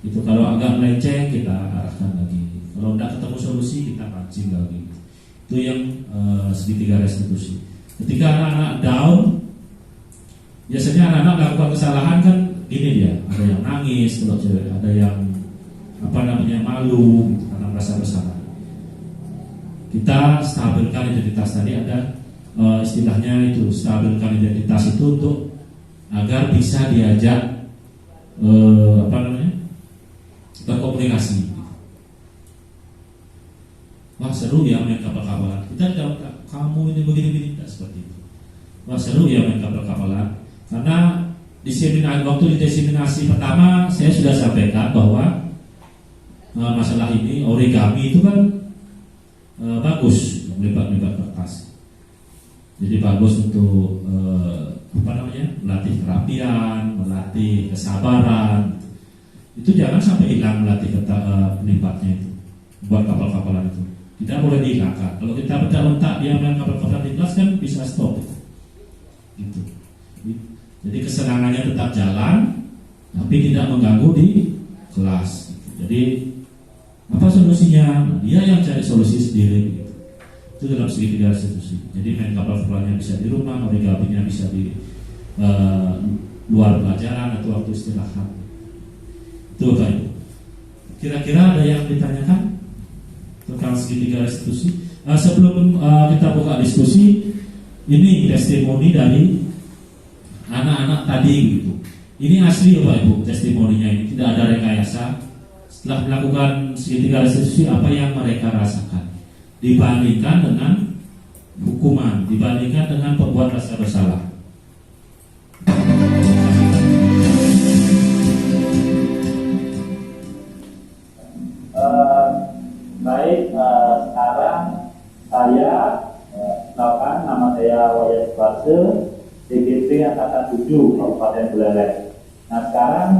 Itu kalau agak melenceng kita arahkan lagi. Kalau tidak ketemu solusi kita pancing lagi. Itu yang segitiga restitusi. Ketika anak-anak down, biasanya anak-anak melakukan kesalahan kan gini dia, ada yang nangis kalau cewek, ada yang malu karena merasa bersalah. Kita stabilkan identitas tadi, ada istilahnya itu, stabilkan identitas itu untuk agar bisa diajak berkomunikasi. Wah seru ya main kapal-kapalan. Kita tidak, kamu ini begini-begini, tidak seperti itu. Wah seru ya main kapal-kapalan. Karena waktu di diseminasi pertama saya sudah sampaikan bahwa masalah ini origami itu kan bagus melibat kertas. Jadi bagus untuk melatih kerapian, melatih kesabaran. Itu jangan sampai hilang melatih melibatnya itu, buat kapal-kapalan itu. Tidak boleh dihilangkan. Kalau kita bentak-bentak dia main kapal-kapalan di kelas kan bisa stop. Gitu. Jadi kesenangannya tetap jalan, tapi tidak mengganggu di kelas. Jadi apa solusinya? Dia yang cari solusi sendiri. Gitu. Itu dalam segitiga restitusi. Jadi main kapal-kapalannya bisa di rumah, origaminya bisa di luar pelajaran atau waktu istirahat. Itu Bapak. Kira-kira ada yang ditanyakan tentang segitiga restitusi? Sebelum kita buka diskusi, ini testimoni dari anak-anak tadi gitu. Ini asli Bapak Ibu testimoninya ini, tidak ada rekayasa. Setelah melakukan segitiga restitusi, apa yang mereka rasakan dibandingkan dengan hukuman, dibandingkan dengan pembuat rasa bersalah. Baik, sekarang saya melakukan, nama saya Wayan Suwarse, DGP Angkatan 7 Kabupaten Buleleng. Nah sekarang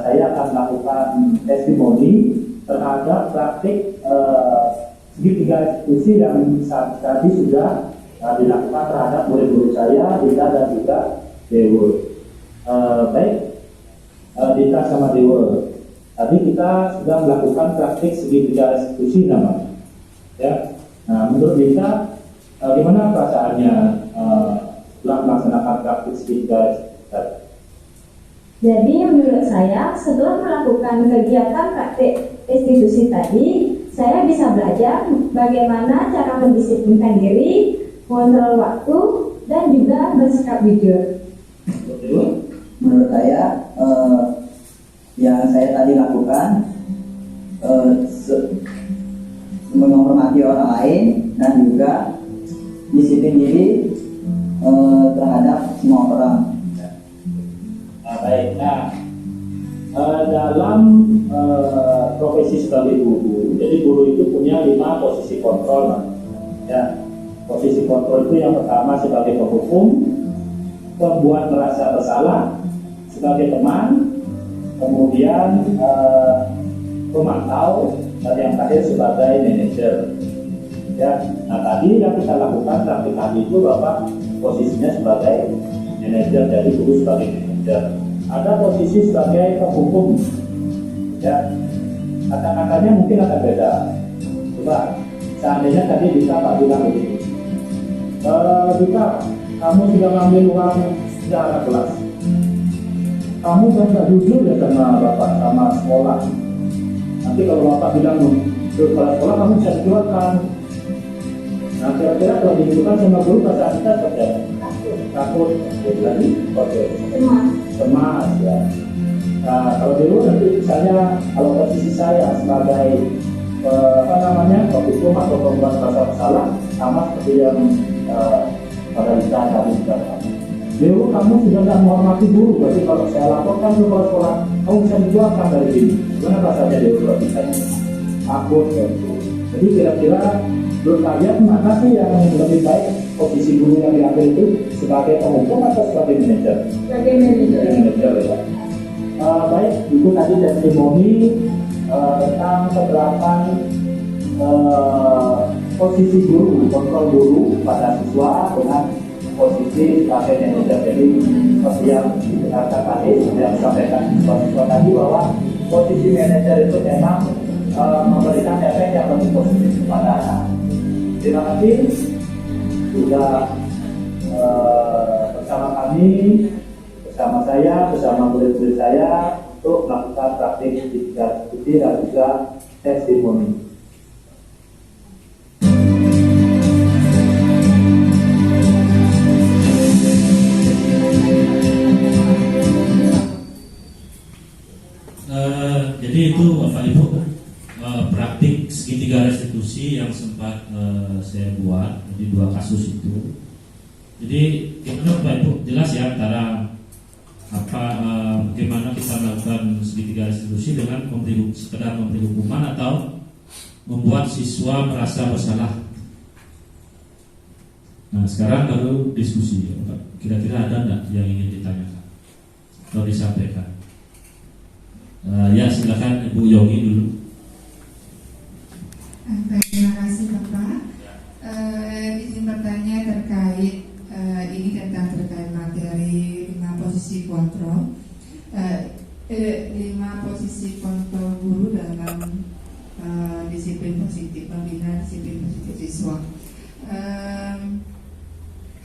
saya akan melakukan testimoni terhadap praktik segitiga restitusi yang tadi sudah dilakukan terhadap murid-murid saya, Dita dan juga Dewa. Baik, Dita sama Dewa. Tadi kita sudah melakukan praktik segitiga restitusi namanya. Ya. Nah menurut Dita, gimana perasaannya setelah melaksanakan praktik segitiga restitusi? Jadi menurut saya setelah melakukan kegiatan praktik restitusi tadi, saya bisa belajar bagaimana cara mendisiplinkan diri, mengontrol waktu, dan juga bersikap jujur. Menurut saya yang saya tadi lakukan menghormati orang lain dan juga disiplin diri terhadap semua orang. Baik, nah dalam profesi sebagai guru, jadi guru itu punya 5 posisi kontrol. Ya, posisi kontrol itu yang pertama sebagai penghukum, pembuat merasa bersalah, sebagai teman, kemudian pemantau, dan yang terakhir sebagai manajer. Ya, nah tadi yang kita lakukan praktik tadi itu Bapak posisinya sebagai manajer, jadi guru sebagai manajer. Ada posisi sebagai penghukum, ya kata-katanya mungkin agak beda. Coba seandainya tadi bisa Pak bilang begini, Dita, kamu sudah ngambil uang secara kelas, kamu kan gak jujur ya sama Bapak, sama sekolah. Nanti kalau Bapak bilang kepala sekolah kamu bisa dikeluarkan. Nah kira-kira kalau dibutuhkan sama guru perasaan kita seperti apa? Takut, tadi, oke. Cemas ya. Nah kalau dulu nanti misalnya kalau posisi saya sebagai hukum atau pembuat rasa bersalah sama seperti yang pada kita tadi sudah. Dulu kamu sudah tidak menghormati guru, berarti kalau saya laporkan ke kepala sekolah, kamu bisa dikeluarkan dari sini. Gimana rasanya dulu kalau kita takut ya. Jadi kira-kira menurut kalian mana sih yang lebih baik posisi guru yang diambil itu sebagai penghukum atau sebagai manajer? Sebagai manajer. Manajer ya. Baik, itu tadi testimoni tentang penerapan posisi guru, kontrol guru pada siswa dengan posisi sebagai manajer. Jadi seperti yang dikatakan tadi, yang disampaikan siswa tadi bahwa posisi manajer itu memang memberikan efek yang lebih positif kepada anak. Terima kasih sudah bersama kami, bersama saya, bersama murid-murid saya untuk melakukan praktik diskusi dan juga testimoni. Jadi itu Bapak Ibu praktik segitiga restitusi yang sempat saya buat, jadi 2 kasus itu. Jadi gimana Bapak Ibu, jelas ya antara bagaimana kita melakukan segitiga restitusi dengan sekedar memberi hukuman atau membuat siswa merasa bersalah. Nah sekarang baru diskusi, kira-kira ada nggak yang ingin ditanyakan atau disampaikan? Ya silakan Ibu Yogi dulu. Terima kasih Bapak. Izin bertanya terkait ini terkait materi 5 posisi kontrol, 5 posisi kontrol guru dalam disiplin positif, pembinaan disiplin positif siswa.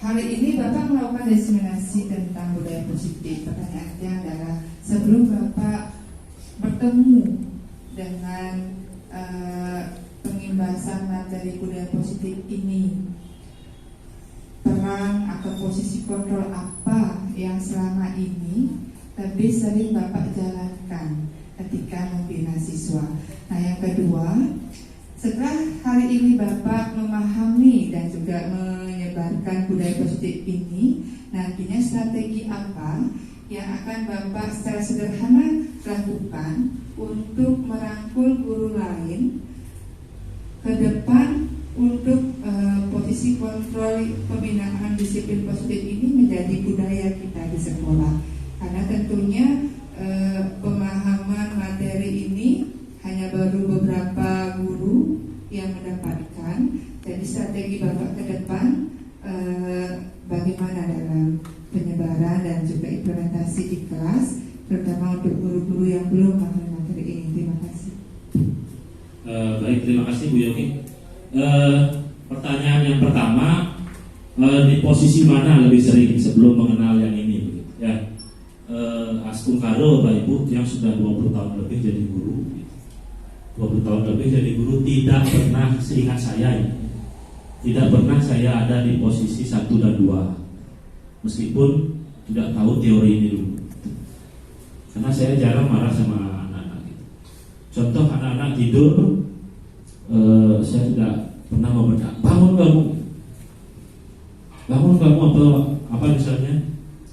Hari ini Bapak melakukan diseminasi tentang budaya positif. Pertanyaannya adalah sebelum Bapak bertemu dengan pengimbasan materi budaya positif ini, peran atau posisi kontrol apa yang selama ini lebih sering Bapak jalankan ketika membina siswa? Nah yang kedua, setelah hari ini Bapak memahami dan juga menyebarkan budaya positif ini, nantinya strategi apa yang akan Bapak secara sederhana lakukan untuk merangkul guru lain ke depan untuk posisi kontrol pembinaan disiplin positif ini menjadi budaya kita di sekolah. Karena tentunya pemahaman materi ini hanya baru beberapa guru yang mendapatkan. Jadi strategi Bapak ke depan bagaimana dalam penyebaran dan juga implementasi di kelas, terutama untuk guru-guru yang belum paham materi ini. Terima kasih. Baik, terima kasih Bu Yogi. Pertanyaan yang pertama, di posisi mana lebih sering sebelum mengenal yang ini? Ya, Astung Karo Bapak Ibu yang sudah 20 tahun lebih jadi guru, 20 tahun lebih jadi guru, tidak pernah seingat saya ya, tidak pernah saya ada di posisi 1 dan 2. Meskipun tidak tahu teori ini dulu, karena saya jarang marah sama anak-anak gitu. Contoh anak-anak tidur, saya tidak pernah membentak, bangun kamu atau apa misalnya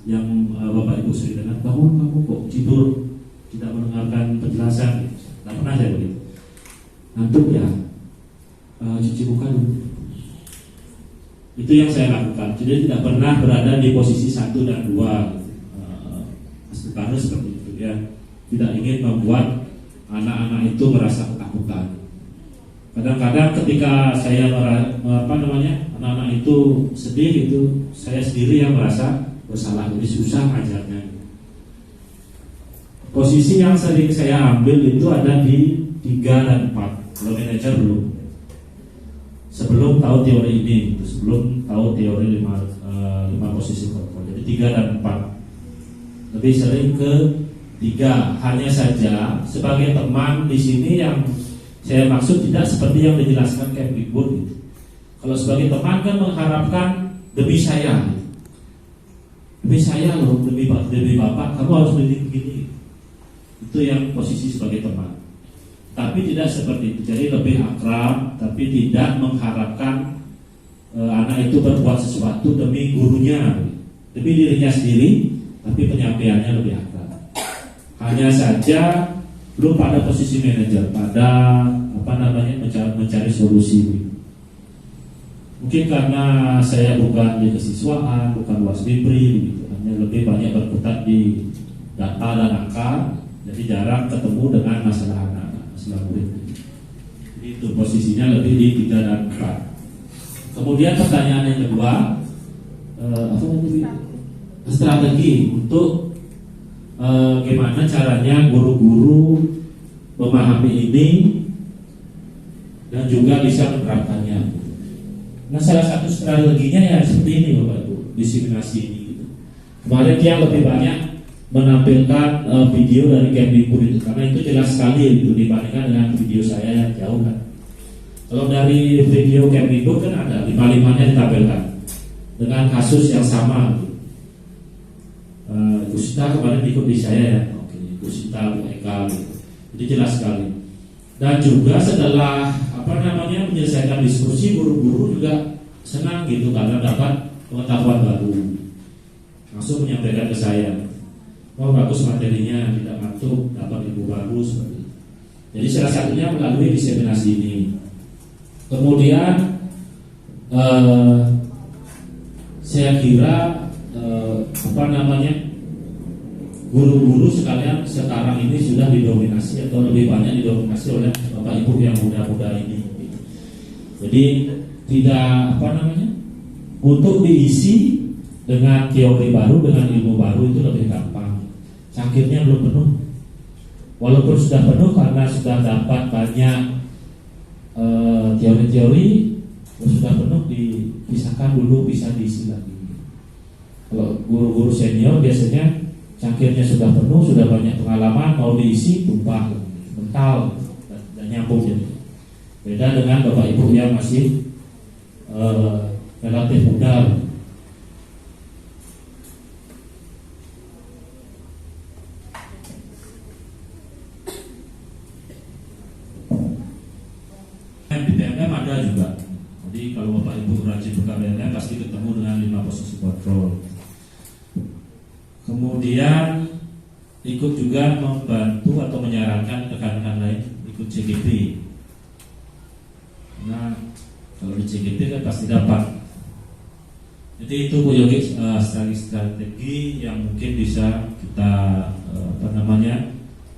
yang Bapak Ibu sering dengar, bangun kamu kok tidur, tidak mendengarkan penjelasan gitu. Tidak pernah saya begitu. Ngantuk ya, cuci muka dulu. Itu yang saya lakukan. Jadi tidak pernah berada di posisi 1 dan 2 karena seperti itu ya. Tidak ingin membuat anak-anak itu merasa ketakutan. Kadang-kadang ketika saya anak-anak itu sedih itu, saya sendiri yang merasa bersalah, jadi susah ajarnya. Posisi yang sering saya ambil itu ada di 3 dan 4. Kalau manajer belum. Sebelum tahu teori ini, sebelum tahu teori 5 posisi kontrol. Jadi 3 dan 4. Lebih sering ke 3. Hanya saja sebagai teman di sini yang Saya maksud tidak seperti yang dijelaskan Kemdikbud gitu. Kalau sebagai teman kan mengharapkan demi saya gitu. Demi saya loh, demi bapak kamu harus begini. Itu yang posisi sebagai teman. Tapi tidak seperti itu. Jadi lebih akrab, tapi tidak mengharapkan anak itu berbuat sesuatu demi gurunya, demi dirinya sendiri, tapi penyampaiannya lebih akrab. Hanya saja belum pada posisi manajer, pada mencari solusi. Mungkin karena saya bukan di kesiswaan, bukan wasbibri, gitu. Hanya lebih banyak berkutat di data dan angka, jadi jarang ketemu dengan masalah anak, masalah murid. Jadi itu posisinya lebih di 3 dan 4. Kemudian pertanyaan yang kedua, strategi untuk gimana caranya guru-guru memahami ini dan juga bisa menerapkannya. Nah, salah satu strateginya ya seperti ini Bapak Ibu, diseminasi ini gitu. Kemarin yang lebih banyak menampilkan video dari Kemdikbud itu, karena itu jelas sekali itu dibandingkan dengan video saya yang jauh kan. Kalau dari video Kemdikbud kan ada 5-5-nya ditampilkan dengan kasus yang sama gitu. Bu Sita kemarin ikut di saya ya, oke, Bu Sita, Bu Eka gitu. Jadi jelas sekali. Dan juga setelah menyelesaikan diskusi, guru-guru juga senang gitu karena dapat pengetahuan baru, langsung menyampaikan ke saya, oh bagus materinya, tidak ngantuk, dapat ilmu baru seperti itu. Jadi salah satunya melalui diseminasi ini. Kemudian saya kira guru-guru sekalian sekarang ini sudah didominasi atau lebih banyak didominasi oleh Bapak Ibu yang muda-muda ini. Jadi tidak untuk diisi dengan teori baru, dengan ilmu baru itu lebih gampang. Cangkirnya belum penuh. Walaupun sudah penuh karena sudah dapat banyak teori-teori, sudah penuh dipisahkan dulu, bisa diisi lagi. Kalau guru-guru senior biasanya cangkirnya sudah penuh, sudah banyak pengalaman, mau diisi tumpah, mental dan nyambung jadi. Beda dengan Bapak Ibu yang masih relatif muda. Di PMM ada juga. Jadi kalau Bapak Ibu rajin buka PMM pasti ketemu dengan 5 posisi kontrol. Kemudian ikut juga membantu atau menyarankan rekan-rekan lain ikut CGP. Nah, kalau di CGP kan pasti dapat. Jadi itu Bu Yogi strategi yang mungkin bisa kita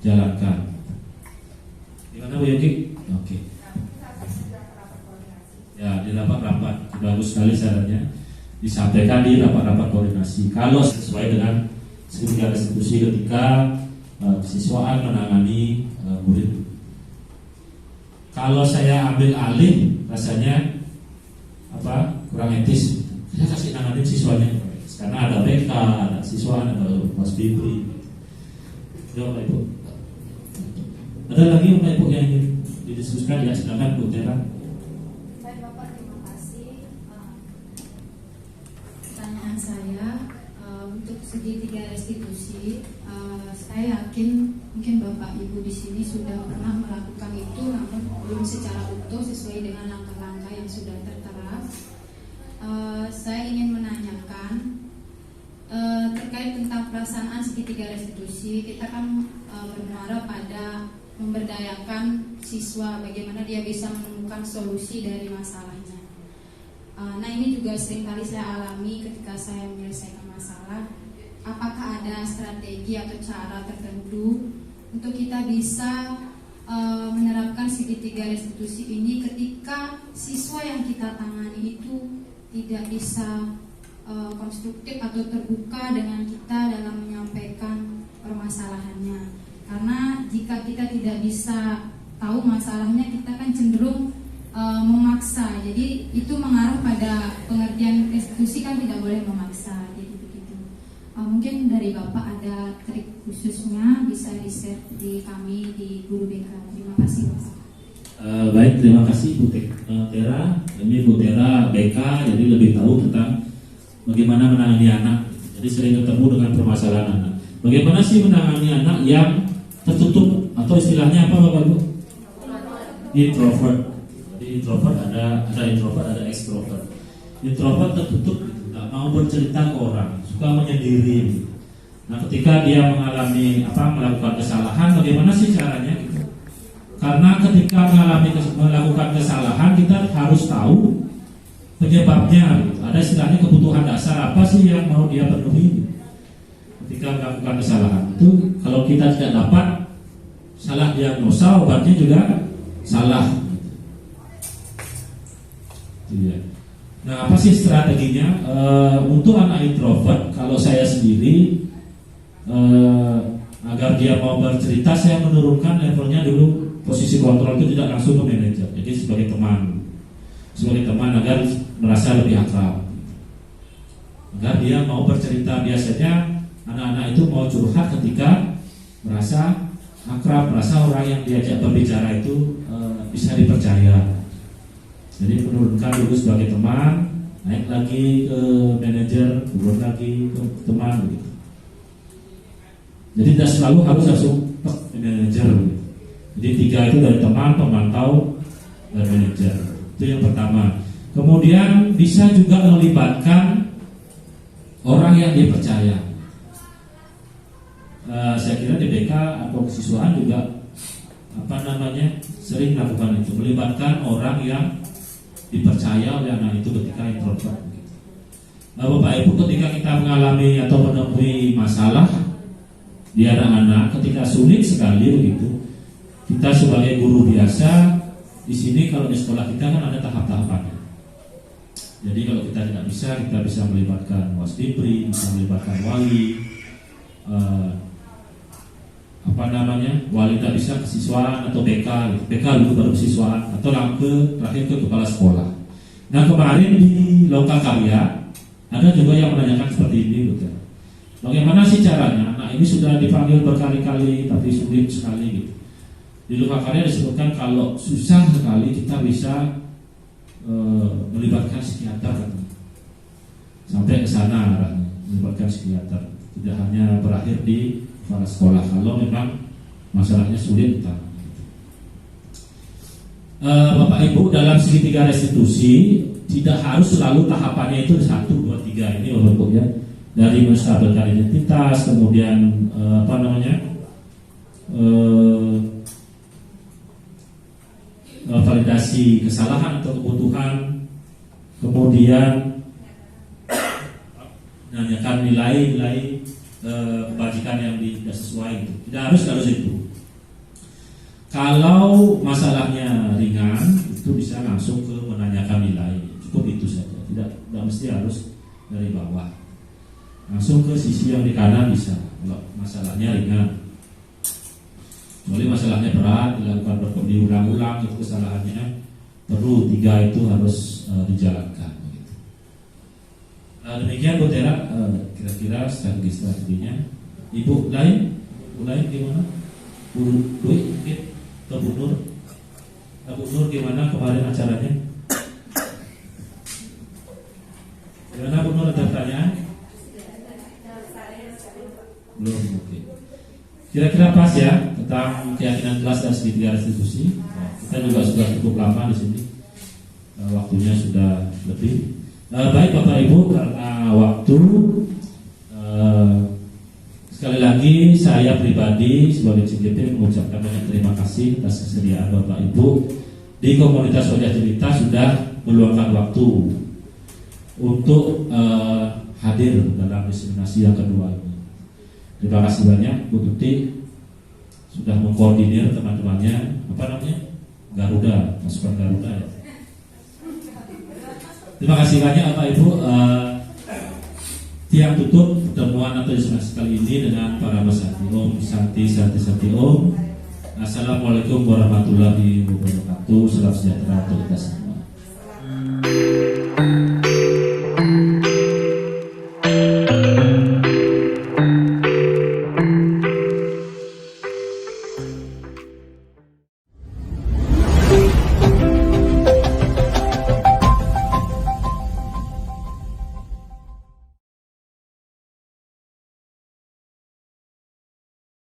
jalankan. Gimana Bu Yogi? Oke. Ya, di rapat-rapat bagus sekali sarannya. Disampaikan di rapat-rapat koordinasi. Kalau sesuai dengan sebuah institusi ketika siswaan menangani murid. Kalau saya ambil alih, rasanya kurang etis. Saya kasih nanganin siswanya, karena ada BK, ada siswaan, ada Mas Bibri. Bapak Ibu. Ada lagi Bapak Ibu yang ingin didiskusikan? Ya, silakan Bu Tera. Baik Bapak, terima kasih. Pertanyaan saya untuk segi 3 restitusi, saya yakin mungkin Bapak Ibu di sini sudah pernah melakukan itu, namun belum secara utuh sesuai dengan langkah-langkah yang sudah tertera. Saya ingin menanyakan terkait tentang pelaksanaan segitiga restitusi. Kita kan bermuara pada memberdayakan siswa, bagaimana dia bisa menemukan solusi dari masalahnya. Nah, ini juga seringkali saya alami ketika saya menyelesaikan masalah. Apakah ada strategi atau cara tertentu untuk kita bisa menerapkan segitiga restitusi ini ketika siswa yang kita tangani itu tidak bisa konstruktif atau terbuka dengan kita dalam menyampaikan permasalahannya. Karena jika kita tidak bisa tahu masalahnya, kita kan cenderung memaksa. Jadi itu mengarah pada pengertian restitusi kan tidak boleh memaksa. Jadi begitu. Mungkin dari Bapak ada trik khususnya bisa di-share di kami di Guru BK. Terima kasih Bapak. Baik, terima kasih Bu Tera. Ini Bu Tera BK, jadi lebih tahu tentang bagaimana menangani anak. Jadi sering ketemu dengan permasalahan anak. Bagaimana sih menangani anak yang tertutup atau istilahnya apa Bapak Ibu? Introvert. Jadi introvert ada introvert, ada extrovert. Introvert tertutup, tidak mau bercerita ke orang, suka menyendiri. Nah, ketika dia melakukan kesalahan, bagaimana sih caranya? Karena ketika melakukan kesalahan, kita harus tahu penyebabnya. Ada istilahnya kebutuhan dasar apa sih yang mau dia penuhi. Ketika melakukan kesalahan itu, kalau kita tidak dapat, salah diagnosa, obatnya juga salah. Nah, apa sih strateginya untuk anak introvert? Kalau saya sendiri, agar dia mau bercerita, saya menurunkan levelnya dulu. Posisi kontrol itu tidak langsung ke manajer, jadi sebagai teman agar merasa lebih akrab, agar dia mau bercerita. Biasanya anak-anak itu mau curhat ketika merasa akrab, merasa orang yang diajak berbicara itu bisa dipercaya. Jadi menurunkan dulu sebagai teman, naik lagi ke manajer, turun lagi ke teman begitu. Jadi tidak selalu harus langsung ke manajer begitu. Jadi 3 itu dari teman, pemantau, dan manajer. Itu yang pertama. Kemudian bisa juga melibatkan orang yang dia percaya. Saya kira di BK atau kesiswaan juga sering melakukan itu, melibatkan orang yang dipercaya oleh anak itu ketika introvert. Bapak Ibu, ketika kita mengalami atau menemui masalah di anak-anak, ketika sulit sekali begitu, kita sebagai guru biasa di sini, kalau di sekolah kita kan ada tahap-tahapannya. Jadi kalau kita tidak bisa, kita bisa melibatkan wasdipri, bisa melibatkan wali, wali tidak bisa kesiswaan atau BK dulu baru kesiswaan, atau terakhir ke kepala sekolah. Nah, kemarin di lokal karya ada juga yang menanyakan seperti ini, betul. Bagaimana sih caranya? Anak ini sudah dipanggil berkali-kali tapi sulit sekali gitu. Di lokal karya disebutkan kalau susah sekali kita bisa melibatkan psikiater, sampai ke sana arahnya, melibatkan psikiater. Tidak hanya berakhir di kepala sekolah. Kalau memang masalahnya sulit, Bapak Ibu, dalam segitiga restitusi tidak harus selalu tahapannya itu 1, 2, 3 ini Bapak Ibu ya. Dari menstabilkan identitas, kemudian validasi kesalahan atau kebutuhan, kemudian menanyakan nilai kebajikan yang tidak sesuai itu. Tidak harus itu. Kalau masalahnya ringan, itu bisa langsung ke menanyakan nilai. Cukup itu saja. Tidak mesti harus dari bawah. Langsung ke sisi yang di kanan bisa. Kalau masalahnya ringan. Kecuali masalahnya berat, dilakukan diulang-ulang itu kesalahannya, perlu 3 itu harus dijalankan. Demikian Bu Tera, kira-kira strateginya. Ibu lain gimana? Bu Dwi mungkin, atau Bu Nur? Bu Nur gimana kemarin acaranya? Gimana Bu Nur, ada pertanyaan? Belum, oke. Kira-kira pas ya tentang keyakinan kelas dan segitiga restitusi. Kita juga sudah cukup lama di sini, waktunya sudah lebih. Baik Bapak Ibu, karena waktu, sekali lagi saya pribadi sebagai CGP mengucapkan banyak terima kasih atas kesediaan Bapak Ibu di komunitas Wajah Cerita sudah meluangkan waktu untuk hadir dalam diseminasi yang kedua ini. Terima kasih banyak Bu Tuti sudah mengkoordinir teman-temannya, Garuda, pasukan Garuda ya. Terima kasih banyak Bapak Ibu. Tiang tutup pertemuan atau diseminasi kali ini dengan para Masati. Om Santi Om. Assalamualaikum warahmatullahi wabarakatuh. Salam sejahtera untuk kita semua.